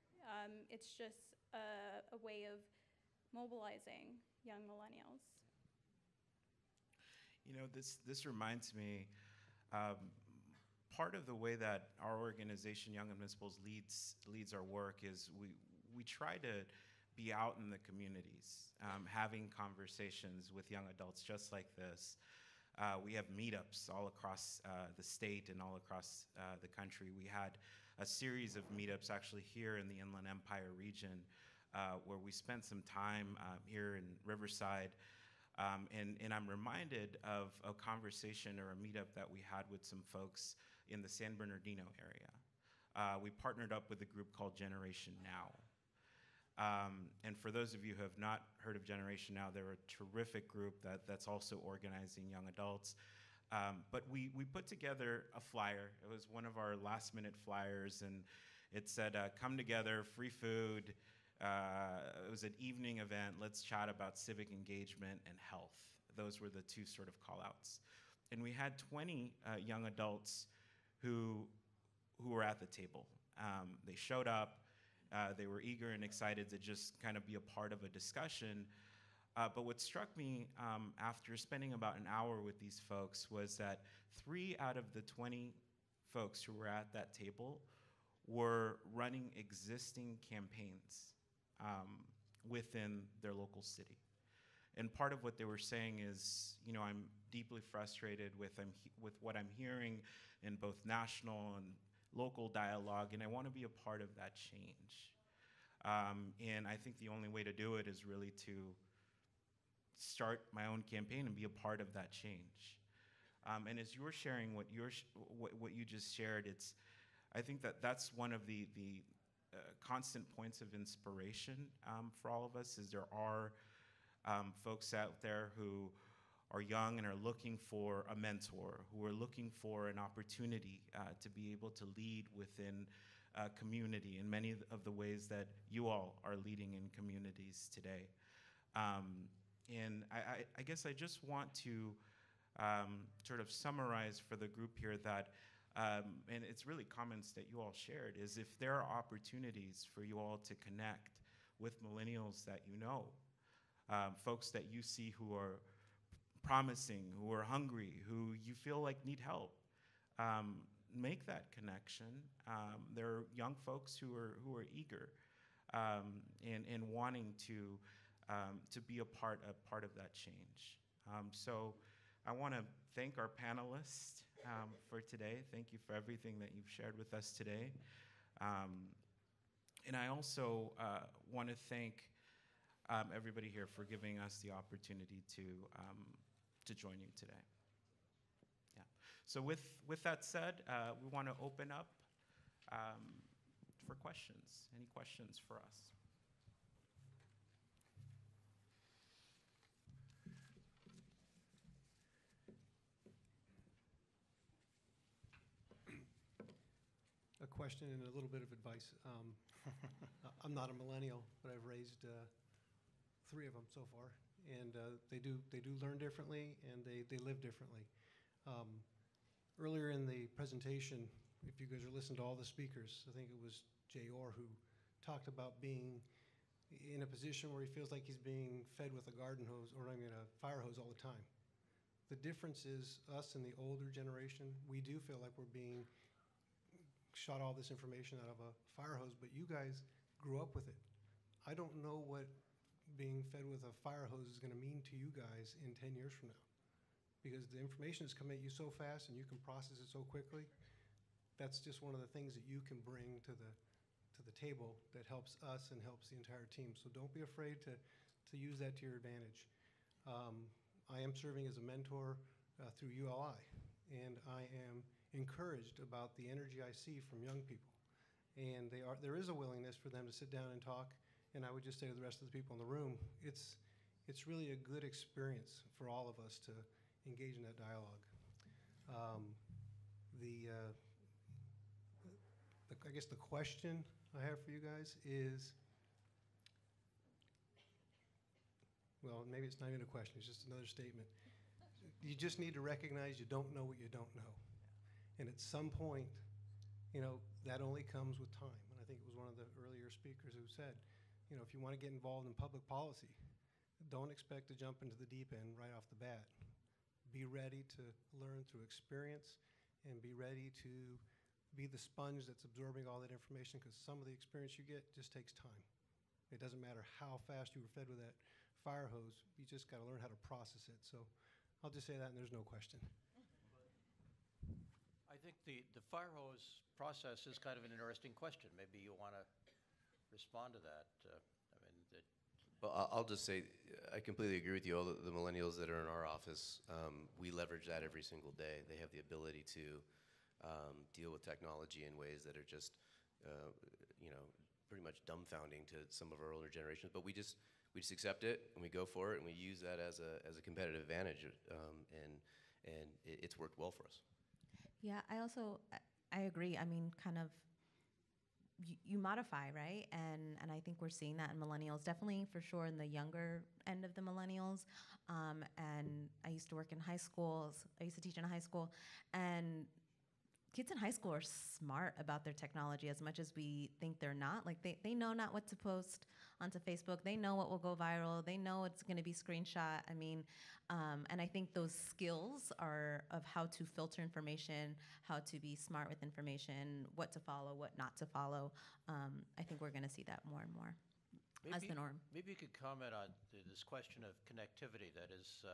It's just a way of mobilizing young millennials.
This reminds me, part of the way that our organization, Young Invincibles, leads our work is we try to be out in the communities, having conversations with young adults just like this. We have meetups all across the state and all across the country. We had a series of meetups actually here in the Inland Empire region where we spent some time here in Riverside. And I'm reminded of a conversation or a meetup that we had with some folks in the San Bernardino area. We partnered up with a group called Generation Now. And for those of you who have not heard of Generation Now, they're a terrific group that's also organizing young adults. But we put together a flyer. It was one of our last-minute flyers, and it said, come together, free food. It was an evening event. Let's chat about civic engagement and health. Those were the two sort of call-outs. And we had 20 young adults who were at the table. They showed up. They were eager and excited to just kind of be a part of a discussion. But what struck me after spending about an hour with these folks was that 3 out of the 20 folks who were at that table were running existing campaigns within their local city. And part of what they were saying is, I'm deeply frustrated with what I'm hearing in both national and local dialogue, and I want to be a part of that change. And I think the only way to do it is really to start my own campaign and be a part of that change. And as you're sharing what you just shared, I think that's one of the constant points of inspiration for all of us. Is there are folks out there who are young and are looking for a mentor, who are looking for an opportunity to be able to lead within a community in many of the ways that you all are leading in communities today. And I guess I just want to sort of summarize for the group here that, and it's really comments that you all shared, is if there are opportunities for you all to connect with millennials that you know, folks that you see who are promising, who are hungry, who you feel like need help, make that connection. There are young folks who are eager and wanting to be a part of that change. So I want to thank our panelists for today. Thank you for everything that you've shared with us today. And I also want to thank everybody here for giving us the opportunity to join you today. Yeah. So with that said, we want to open up for questions. Any questions for us?
A question and a little bit of advice. I'm not a millennial, but I've raised 3 of them so far, and they do learn differently and they live differently. Earlier in the presentation, if you guys are listening to all the speakers, I think it was Jay Orr who talked about being in a position where he feels like he's being fed with a garden hose or a fire hose all the time. The difference is us and the older generation, we do feel like we're being shot all this information out of a fire hose, but you guys grew up with it. I don't know what being fed with a fire hose is going to mean to you guys in 10 years from now, because the information is coming at you so fast and you can process it so quickly. That's just one of the things that you can bring to the table that helps us and helps the entire team. So don't be afraid to use that to your advantage. I am serving as a mentor through ULI, and I am encouraged about the energy I see from young people. And there is a willingness for them to sit down and talk. And I would just say to the rest of the people in the room, it's really a good experience for all of us to engage in that dialogue. I guess the question I have for you guys is, well, maybe it's not even a question, it's just another statement. You just need to recognize you don't know what you don't know. And at some point, that only comes with time. And I think it was one of the earlier speakers who said, if you want to get involved in public policy, don't expect to jump into the deep end right off the bat. Be ready to learn through experience and be ready to be the sponge that's absorbing all that information, because some of the experience you get just takes time. It doesn't matter how fast you were fed with that fire hose, you just got to learn how to process it. So I'll just say that and there's no question.
I think the fire hose process is kind of an interesting question. Maybe you want to respond to that.
Well, I'll just say I completely agree with you. All the millennials that are in our office, we leverage that every single day. They have the ability to deal with technology in ways that are just, pretty much dumbfounding to some of our older generations. But we just accept it and we go for it and we use that as a competitive advantage, and it's worked well for us.
Yeah, I agree. I mean, kind of, you modify, right? And I think we're seeing that in millennials, definitely for sure in the younger end of the millennials. And I used to work in high schools. I used to teach in a high school, and kids in high school are smart about their technology as much as we think they're not. Like they know not what to post onto Facebook. They know what will go viral. They know it's going to be screenshot. I mean, and I think those skills are of how to filter information, how to be smart with information, what to follow, what not to follow. I think we're going to see that more and more as the norm.
Maybe you could comment on this question of connectivity. That is,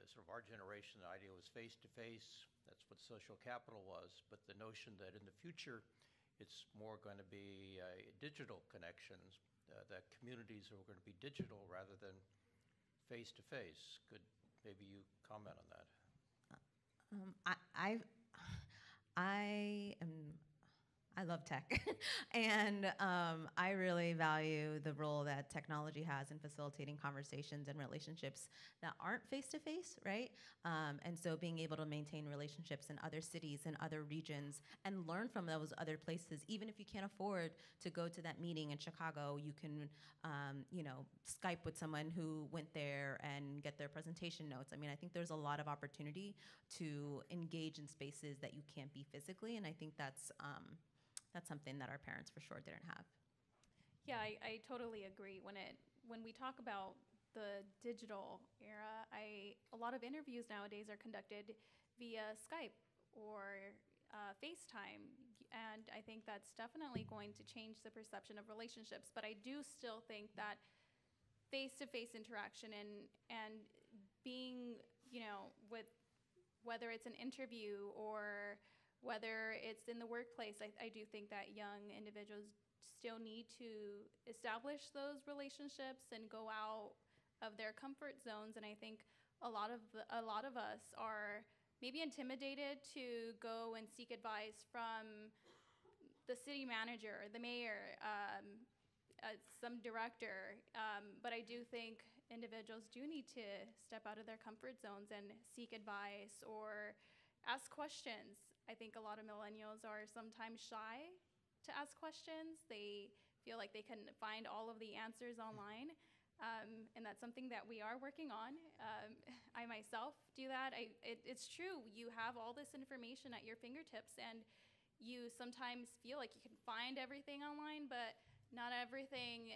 sort of our generation, the idea was face-to-face. That's what social capital was. But the notion that in the future, it's more going to be digital connections, that communities are going to be digital rather than face-to-face. Could maybe you comment on that?
I love tech, and I really value the role that technology has in facilitating conversations and relationships that aren't face-to-face, right? And so being able to maintain relationships in other cities and other regions and learn from those other places, even if you can't afford to go to that meeting in Chicago, you can, Skype with someone who went there and get their presentation notes. I mean, I think there's a lot of opportunity to engage in spaces that you can't be physically, and I think that's something that our parents for sure didn't have.
Yeah, I totally agree. When we talk about the digital era, a lot of interviews nowadays are conducted via Skype or FaceTime, and I think that's definitely going to change the perception of relationships. But I do still think that face-to-face interaction and being, with whether it's an interview or whether it's in the workplace, I do think that young individuals still need to establish those relationships and go out of their comfort zones. And I think a lot of us are maybe intimidated to go and seek advice from the city manager, the mayor, some director. But I do think individuals do need to step out of their comfort zones and seek advice or ask questions. I think a lot of millennials are sometimes shy to ask questions. They feel like they can find all of the answers online, and that's something that we are working on. I myself do that. It's true, you have all this information at your fingertips, and you sometimes feel like you can find everything online, but not everything,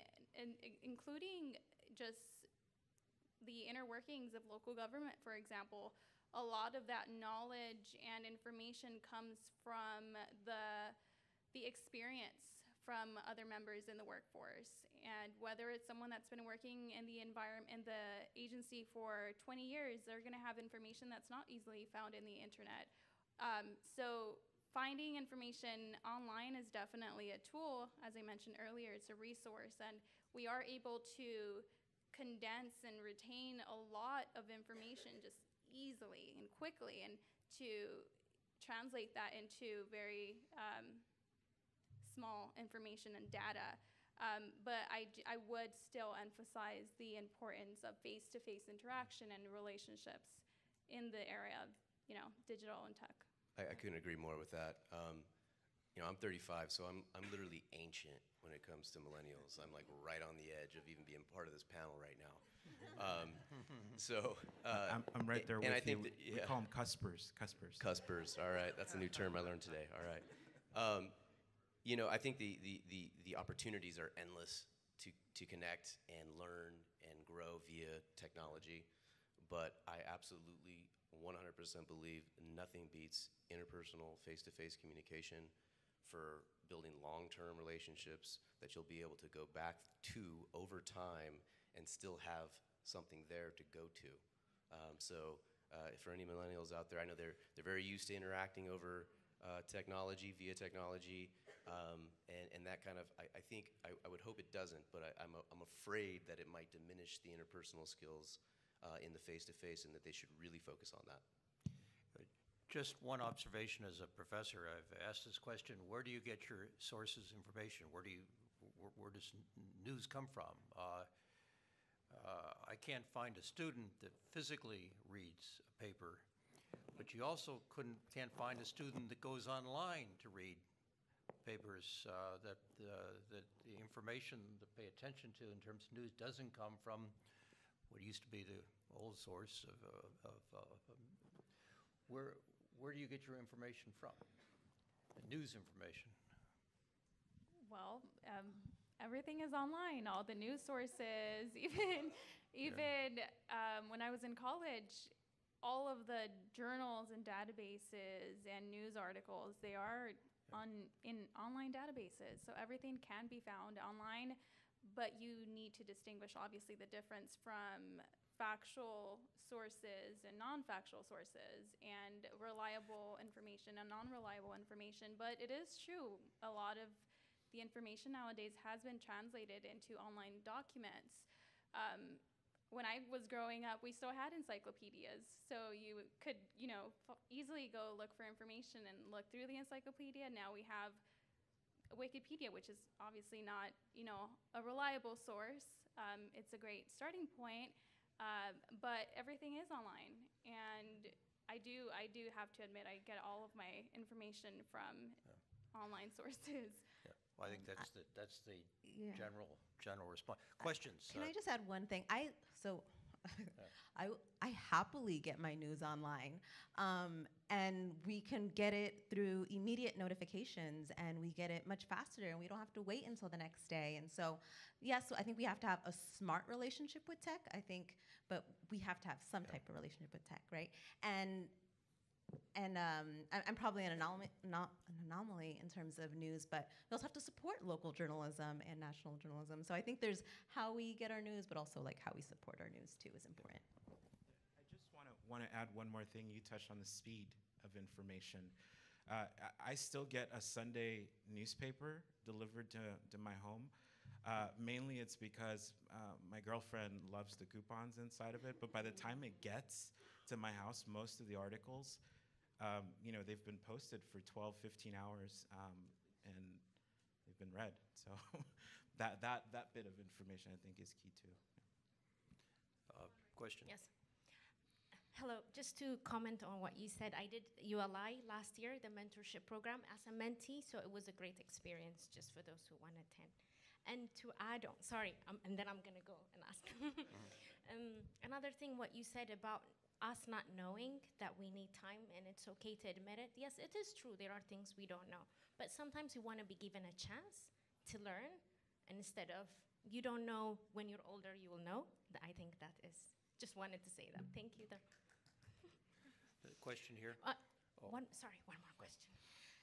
including just the inner workings of local government, for example. a lot of that knowledge and information comes from the experience from other members in the workforce. And whether it's someone that's been working in the environment, in the agency for 20 years, they're gonna have information that's not easily found in the internet. So finding information online is definitely a tool. As I mentioned earlier, it's a resource, and we are able to condense and retain a lot of information just easily and quickly, and to translate that into very small information and data. But I would still emphasize the importance of face-to-face interaction and relationships in the area of, digital and tech.
I couldn't agree more with that. I'm 35, so I'm literally ancient when it comes to millennials. I'm like right on the edge of even being part of this panel right now.
I'm right there with
and I
you.
think that,
We call them cuspers.
Cuspers. All right, that's a new term I learned today. All right. I think the opportunities are endless to connect and learn and grow via technology, but I absolutely 100% believe nothing beats interpersonal face-to-face communication for building long-term relationships that you'll be able to go back to over time and still have something there to go to. For any millennials out there, I know they're very used to interacting over technology, via technology, and that kind of, I think, I would hope it doesn't, but I'm afraid that it might diminish the interpersonal skills in the face-to-face, and that they should really focus on that.
Just one observation as a professor. I've asked this question: where do you get your sources of information? Where does news come from? I can't find a student that physically reads a paper, but you also can't find a student that goes online to read papers. That the information to pay attention to in terms of news doesn't come from what used to be the old source of where do you get your information from? The news information.
Well, everything is online. All the news sources, even when I was in college, all of the journals and databases and news articles, they are in online databases. So everything can be found online, but you need to distinguish, obviously, the difference from factual sources and non-factual sources, and reliable information and non-reliable information. But it is true, a lot of the information nowadays has been translated into online documents. When I was growing up, we still had encyclopedias, so you could, easily go look for information and look through the encyclopedia. Now we have Wikipedia, which is obviously not, a reliable source. It's a great starting point, but everything is online, and I do have to admit I get all of my information from online sources.
Yeah. Well, I think that's the
Yeah.
general response. Questions?
Can I just add one thing? I happily get my news online, and we can get it through immediate notifications, and we get it much faster, and we don't have to wait until the next day. And so, yes, I think we have to have a smart relationship with tech, but we have to have some type of relationship with tech, right? And I'm probably an anomaly in terms of news, but we also have to support local journalism and national journalism. So I think there's how we get our news, but also like how we support our news too is important.
I just want to add one more thing. You touched on the speed of information. I still get a Sunday newspaper delivered to my home. Mainly it's because my girlfriend loves the coupons inside of it, but by the time it gets to my house, most of the articles, they've been posted for 12, 15 hours, and they've been read. So that bit of information I think is key too.
Question?
Yes. Hello, just to comment on what you said, I did ULI last year, the mentorship program, as a mentee, so it was a great experience just for those who want to attend. And to add on, sorry, and then I'm going to go and ask. Another thing, what you said about us not knowing that we need time and it's okay to admit it. Yes, it is true, there are things we don't know. But sometimes we want to be given a chance to learn, and instead of, you don't know, when you're older you will know. I think that is, just wanted to say that. Thank you though.
Question here.
One more question.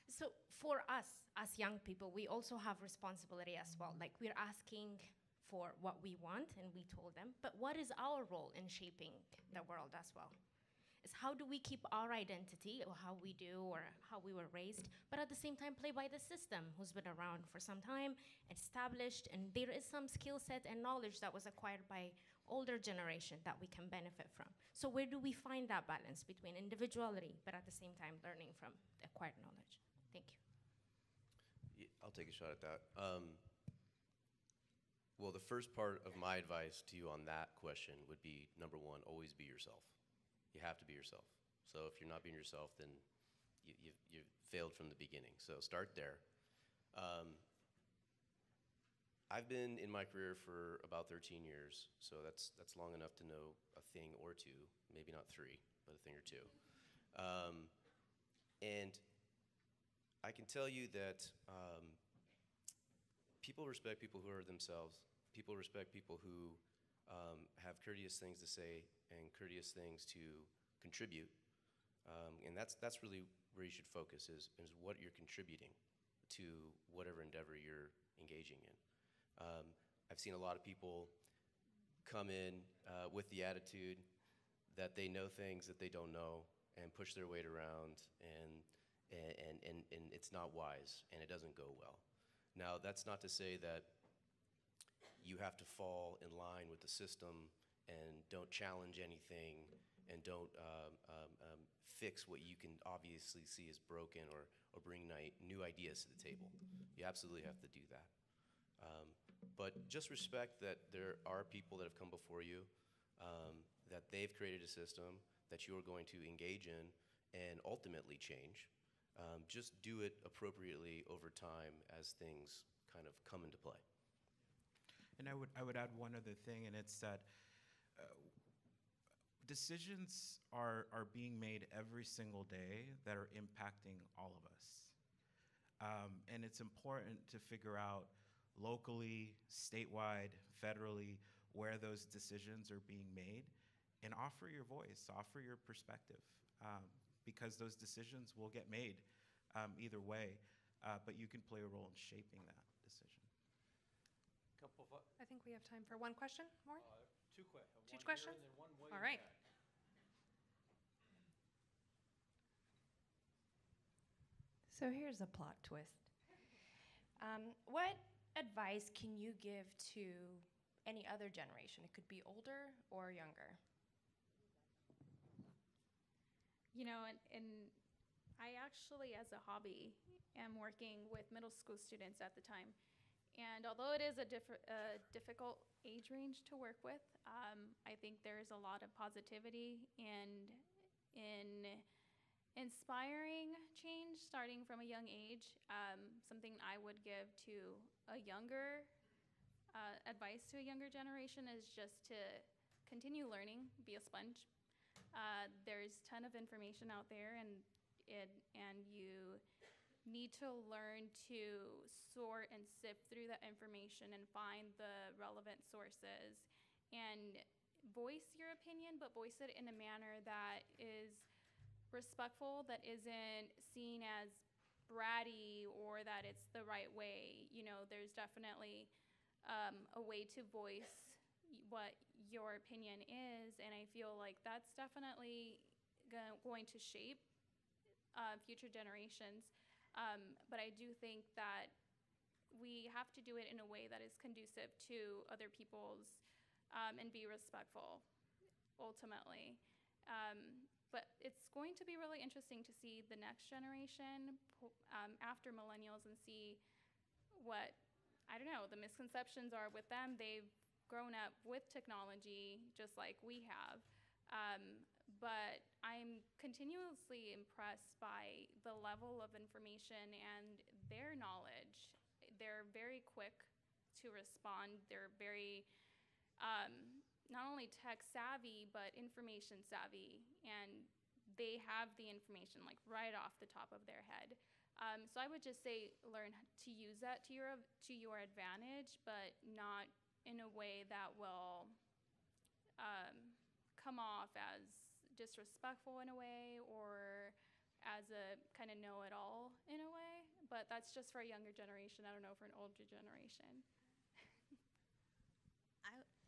So for us, as young people, we also have responsibility as well. Like we're asking for what we want, and we told them, but what is our role in shaping the world as well? Is how do we keep our identity, or how we do, or how we were raised, but at the same time play by the system who's been around for some time, established, and there is some skill set and knowledge that was acquired by older generation that we can benefit from. So where do we find that balance between individuality, but at the same time learning from the acquired knowledge? Thank you.
I'll take a shot at that. Well, the first part of my advice to you on that question would be, number one, always be yourself. You have to be yourself. So if you're not being yourself, then you failed from the beginning. So start there. I've been in my career for about 13 years, so that's long enough to know a thing or two, maybe not three, but a thing or two. And I can tell you that people respect people who are themselves. People respect people who have courteous things to say and courteous things to contribute. And that's really where you should focus, is what you're contributing to whatever endeavor you're engaging in. I've seen a lot of people come in with the attitude that they know things that they don't know and push their weight around, and it's not wise, and it doesn't go well. Now, that's not to say that you have to fall in line with the system and don't challenge anything and don't fix what you can obviously see as broken, or bring new ideas to the table. You absolutely have to do that. But just respect that there are people that have come before you, that they've created a system that you are going to engage in and ultimately change. Just do it appropriately over time as things kind of come into play.
And I would add one other thing, and it's that decisions are being made every single day that are impacting all of us. And it's important to figure out locally, statewide, federally, where those decisions are being made, and offer your voice, offer your perspective, because those decisions will get made either way, but you can play a role in shaping that decision.
I think we have time for one question more.
Two questions.
Two questions? All right.
So here's a plot twist. What advice can you give to any other generation? It could be older or younger.
You know, and I actually, as a hobby, am working with middle school students at the time. And although it is a difficult age range to work with, I think there's a lot of positivity and in inspiring change starting from a young age. Something I would give to a younger, advice to a younger generation is just to continue learning, be a sponge. There's a ton of information out there, and you need to learn to sort and sift through that information and find the relevant sources and voice your opinion, but voice it in a manner that is respectful, that isn't seen as bratty or that it's the right way. You know, there's definitely a way to voice what your opinion is, and I feel like that's definitely going to shape future generations. But I do think that we have to do it in a way that is conducive to other people's and be respectful, ultimately. But it's going to be really interesting to see the next generation after millennials and see what, I don't know, the misconceptions are with them. They've grown up with technology just like we have. But I'm continuously impressed by the level of information and their knowledge. They're very quick to respond. They're very not only tech savvy, but information savvy. And they have the information like right off the top of their head. So I would just say learn to use that to your advantage, but not in a way that will come off as disrespectful in a way or as a kind of know-it-all in a way. But that's just for a younger generation. I don't know for an older generation.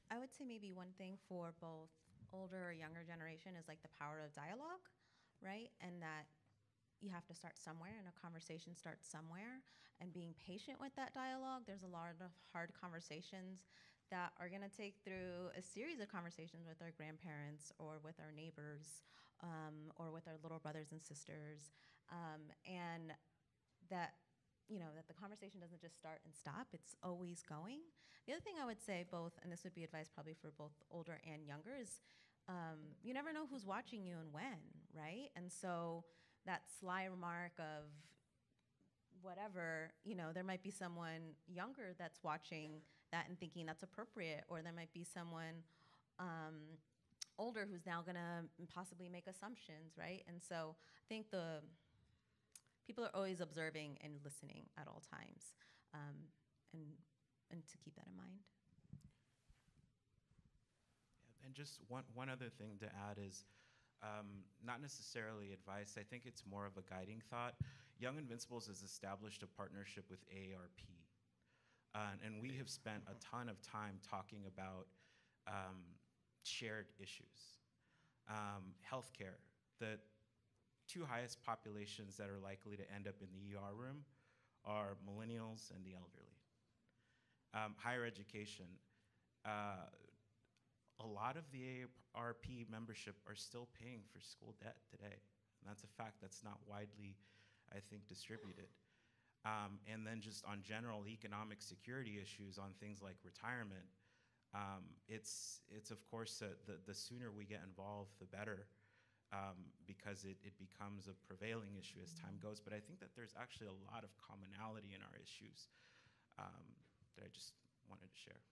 I would say maybe one thing for both older or younger generation is like the power of dialogue, right? And that you have to start somewhere and a conversation starts somewhere, and being patient with that dialogue. There's a lot of hard conversations that are gonna take through a series of conversations with our grandparents or with our neighbors or with our little brothers and sisters. And that, you know, that the conversation doesn't just start and stop, it's always going. The other thing I would say both, and this would be advice probably for both older and younger, is you never know who's watching you and when, right? And so that sly remark of whatever, you know, there might be someone younger that's watching that and thinking that's appropriate, or there might be someone older who's now gonna possibly make assumptions, right? And so I think the people are always observing and listening at all times, and to keep that in mind.
And just one other thing to add is not necessarily advice. I think it's more of a guiding thought. Young Invincibles has established a partnership with AARP. And we have spent a ton of time talking about shared issues. Healthcare, the two highest populations that are likely to end up in the ER room are millennials and the elderly. Higher education, a lot of the AARP membership are still paying for school debt today. And that's a fact that's not widely, I think, distributed. And then just on general economic security issues on things like retirement, it's of course, the sooner we get involved, the better, because it becomes a prevailing issue as time goes. But I think that there's actually a lot of commonality in our issues that I just wanted to share.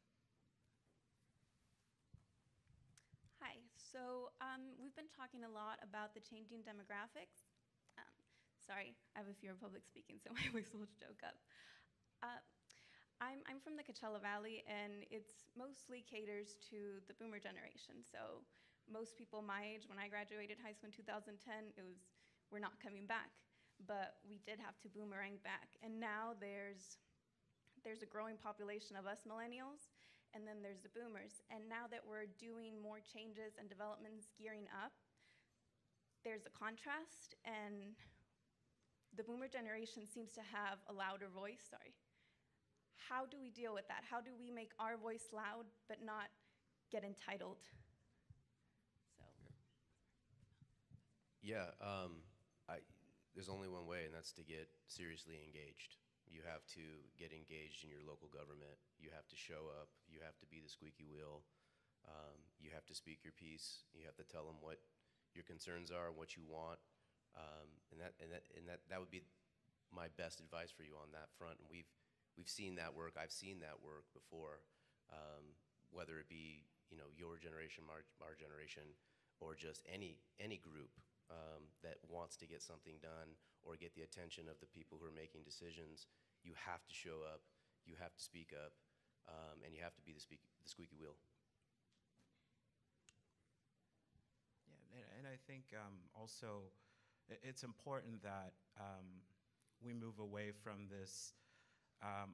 Hi, so we've been talking a lot about the changing demographics. Sorry, I have a fear of public speaking, so my voice will choke up. I'm from the Coachella Valley, and it's mostly caters to the boomer generation. So most people my age, when I graduated high school in 2010, we're not coming back. But we did have to boomerang back. And now there's a growing population of us millennials, and then there's the boomers. And now that we're doing more changes and developments gearing up, there's a contrast, and the boomer generation seems to have a louder voice, How do we deal with that? How do we make our voice loud but not get entitled?
Yeah, there's only one way, and that's to get seriously engaged. You have to get engaged in your local government. You have to show up. You have to be the squeaky wheel. You have to speak your piece. You have to tell them what your concerns are, what you want, and that would be my best advice for you on that front. And we've seen that work. I've seen that work before, whether it be your generation, our generation, or just any group that wants to get something done or get the attention of the people who are making decisions. You have to show up. You have to speak up, and you have to be the squeaky wheel.
Yeah, and I think also it's important that we move away from this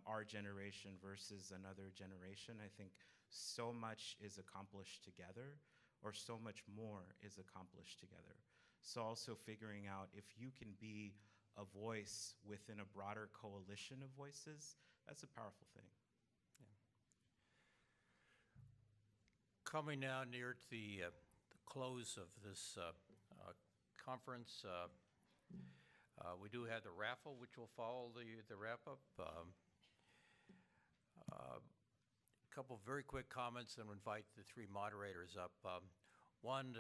our generation versus another generation. I think so much is accomplished together, or so much more is accomplished together. So also figuring out if you can be a voice within a broader coalition of voices, that's a powerful thing.
Yeah. Coming now near to the close of this conference, we do have the raffle, which will follow the wrap-up. A couple of very quick comments, and invite the three moderators up. One,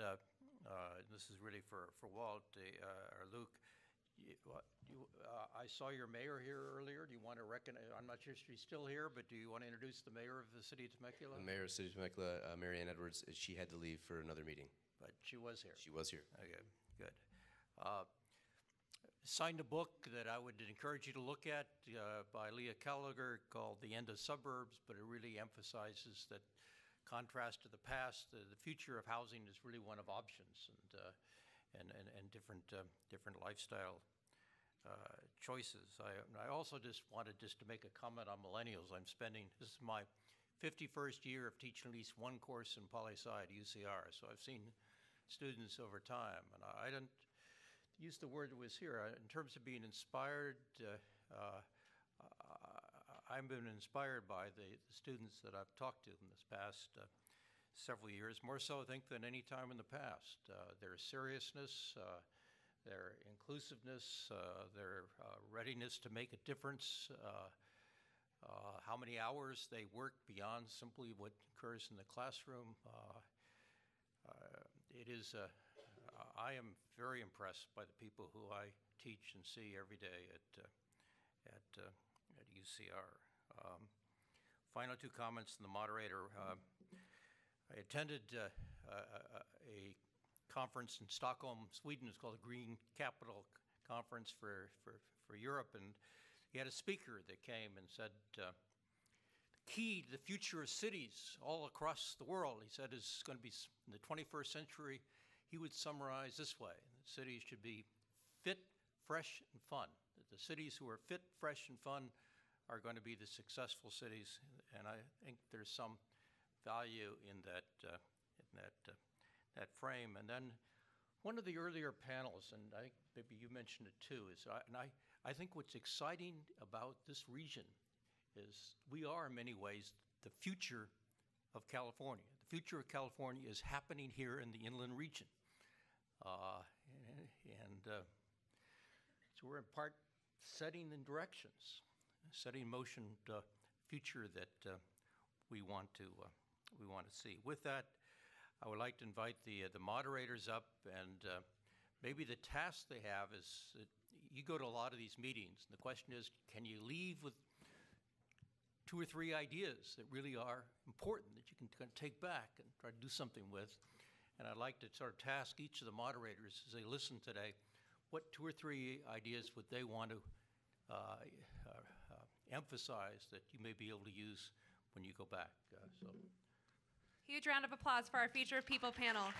this is really for Walt or Luke. I saw your mayor here earlier. Do you want to recognize? I'm not sure if she's still here, but do you want to introduce the mayor of the city of Temecula?
The mayor of the city of Temecula, Mary Ann Edwards, she had to leave for another meeting.
But she was here.
She was here.
Okay, good. Signed a book that I would encourage you to look at by Leah Gallagher called The End of Suburbs, but it really emphasizes that contrast to the past, the future of housing is really one of options and different lifestyle choices. I also just wanted to make a comment on millennials. This is my 51st year of teaching at least one course in poli-sci at UCR, so I've seen students over time, and I didn't use the word that was here. In terms of being inspired, I've been inspired by the students that I've talked to in this past several years, more so I think than any time in the past. Their seriousness, their inclusiveness, their readiness to make a difference, how many hours they work beyond simply what occurs in the classroom. I am very impressed by the people who I teach and see every day at UCR. Final two comments from the moderator. I attended a conference in Stockholm, Sweden. It's called the Green Capital Conference for Europe, and he had a speaker that came and said, the key to the future of cities all across the world, he said, is going to be in the 21st century. He would summarize this way: that cities should be fit, fresh, and fun. That the cities who are fit, fresh, and fun are going to be the successful cities, and I think there's some value in that frame. And then one of the earlier panels, and I think maybe you mentioned it too, is I think what's exciting about this region is we are in many ways the future of California. The future of California is happening here in the inland region. So we're in part setting the directions, setting in motion the future that we want to see. With that, I would like to invite the moderators up, and maybe the task they have is that you go to a lot of these meetings, and the question is, can you leave with 2 or 3 ideas that really are important that you can kind of take back and try to do something with? And I'd like to sort of task each of the moderators as they listen today, what 2 or 3 ideas would they want to emphasize that you may be able to use when you go back.
Huge round of applause for our Future of People panel.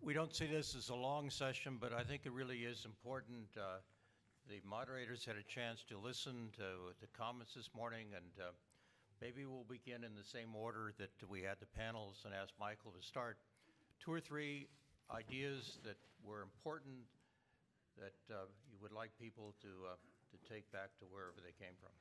We don't see this as a long session, but I think it really is important. The moderators had a chance to listen to the comments this morning, and maybe we'll begin in the same order that we had the panels and ask Michael to start. 2 or 3 ideas that were important that you would like people to take back to wherever they came from.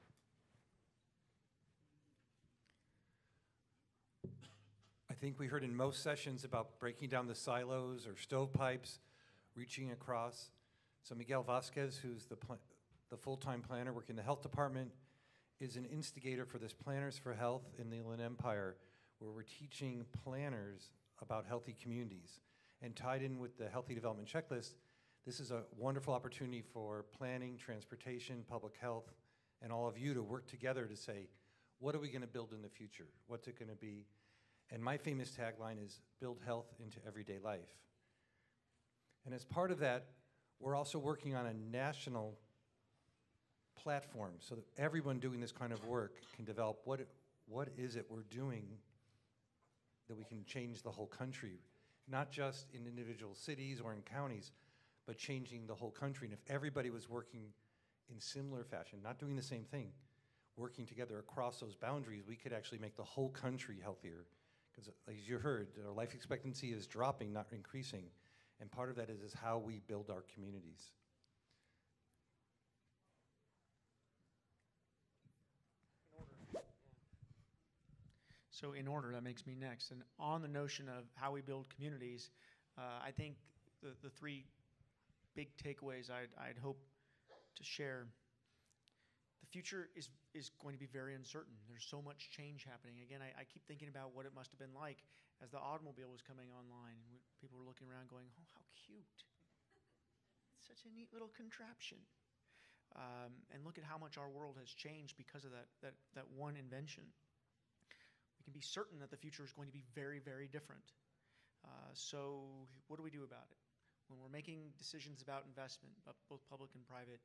I think we heard in most sessions about breaking down the silos or stovepipes, reaching across. So Miguel Vasquez, who's the full-time planner working in the health department, is an instigator for this Planners for Health in the Inland Empire, where we're teaching planners about healthy communities. And tied in with the Healthy Development Checklist, this is a wonderful opportunity for planning, transportation, public health, and all of you to work together to say, what are we going to build in the future? What's it going to be? And my famous tagline is build health into everyday life. And as part of that, we're also working on a national platform so that everyone doing this kind of work can develop what is it we're doing that we can change the whole country, not just in individual cities or in counties, but changing the whole country. And if everybody was working in similar fashion, not doing the same thing, working together across those boundaries, we could actually make the whole country healthier. Because as you heard, our life expectancy is dropping, not increasing. And part of that is how we build our communities.
So in order, that makes me next. And on the notion of how we build communities, I think the three big takeaways I'd hope to share. The future is going to be very uncertain. There's so much change happening. Again, I keep thinking about what it must have been like as the automobile was coming online. And people were looking around going, oh, how cute. It's such a neat little contraption. And look at how much our world has changed because of that one invention. We can be certain that the future is going to be very, very different. So what do we do about it? When we're making decisions about investment, both public and private,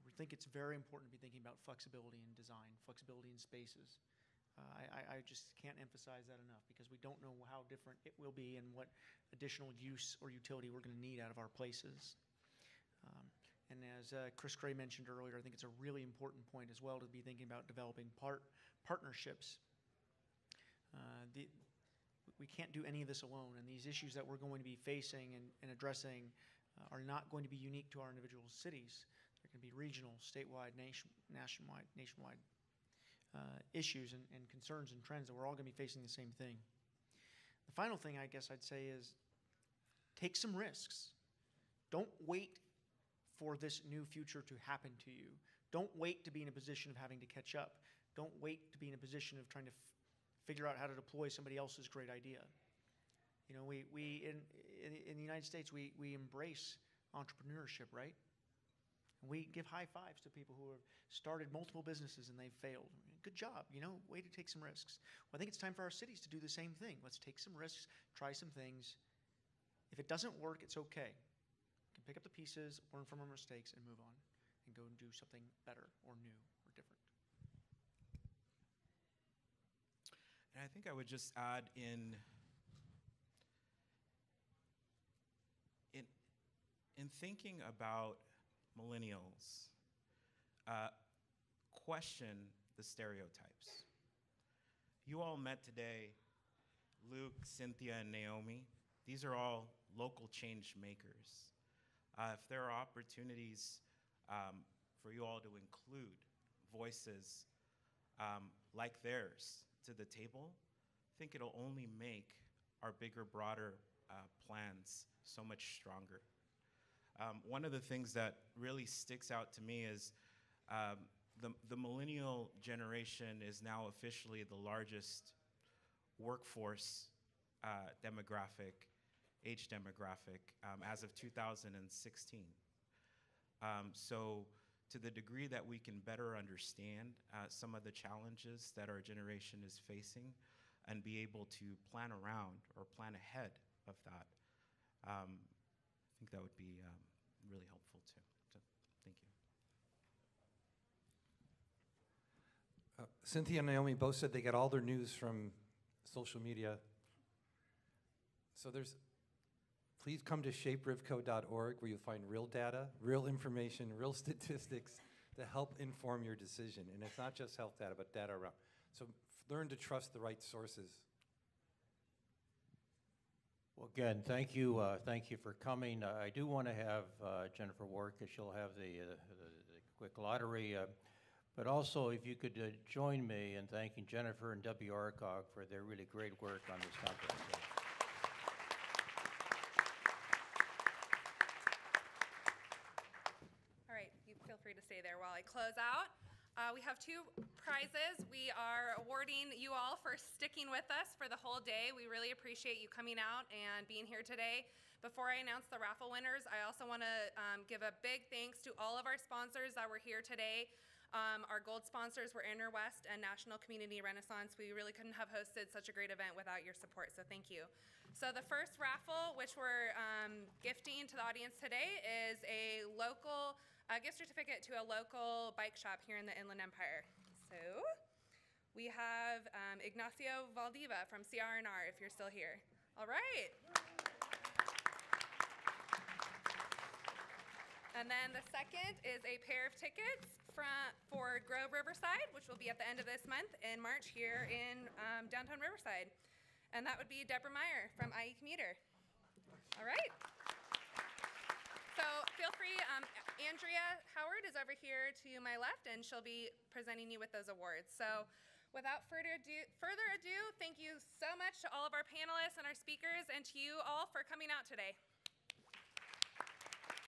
I think it's very important to be thinking about flexibility in design, flexibility in spaces. I just can't emphasize that enough because we don't know how different it will be and what additional use or utility we're going to need out of our places. And as Chris Gray mentioned earlier, I think it's a really important point as well to be thinking about developing partnerships. We can't do any of this alone, and these issues that we're going to be facing and addressing are not going to be unique to our individual cities. There can be regional, statewide, nationwide issues and concerns and trends that we're all going to be facing the same thing. The final thing I guess I'd say is take some risks. Don't wait for this new future to happen to you. Don't wait to be in a position of having to catch up. Don't wait to be in a position of trying to figure out how to deploy somebody else's great idea. You know, we in the United States, we embrace entrepreneurship, right? And we give high fives to people who have started multiple businesses and they've failed. Good job, you know, way to take some risks. Well, I think it's time for our cities to do the same thing. Let's take some risks, try some things. If it doesn't work, it's okay. We can pick up the pieces, learn from our mistakes, and move on and go and do something better or new or different.
And I think I would just add in thinking about millennials, question the stereotypes. You all met today, Luke, Cynthia, and Naomi. These are all local change makers. If there are opportunities for you all to include voices like theirs to the table, I think it'll only make our bigger, broader plans so much stronger. One of the things that really sticks out to me is the millennial generation is now officially the largest workforce age demographic as of 2016. So to the degree that we can better understand some of the challenges that our generation is facing and be able to plan around or plan ahead of that, I think that would be really helpful too. So thank you.
Cynthia and Naomi both said they get all their news from social media. So please come to shaperivco.org where you'll find real data, real information, real statistics to help inform your decision. And it's not just health data, but data around. So learn to trust the right sources.
Well, again, thank you for coming. I do want to have Jennifer work, as she'll have the quick lottery. But also, if you could join me in thanking Jennifer and Debbie Arcog for their really great work on this conference.
All right, you feel free to stay there while I close out. We have two prizes. We are awarding you all for sticking with us for the whole day. We really appreciate you coming out and being here today. Before I announce the raffle winners, I also want to give a big thanks to all of our sponsors that were here today. Our gold sponsors were Interwest and National Community Renaissance. We really couldn't have hosted such a great event without your support, so thank you. So the first raffle, which we're gifting to the audience today, is a local gift certificate to a local bike shop here in the Inland Empire. So we have Ignacio Valdiva from CR&R, if you're still here. All right. And then the second is a pair of tickets for Grove Riverside, which will be at the end of this month in March here in downtown Riverside. And that would be Deborah Meyer from IE Commuter. All right. So feel free, Andrea Howard is over here to my left, and she'll be presenting you with those awards. So without further ado, thank you so much to all of our panelists and our speakers, and to you all for coming out today.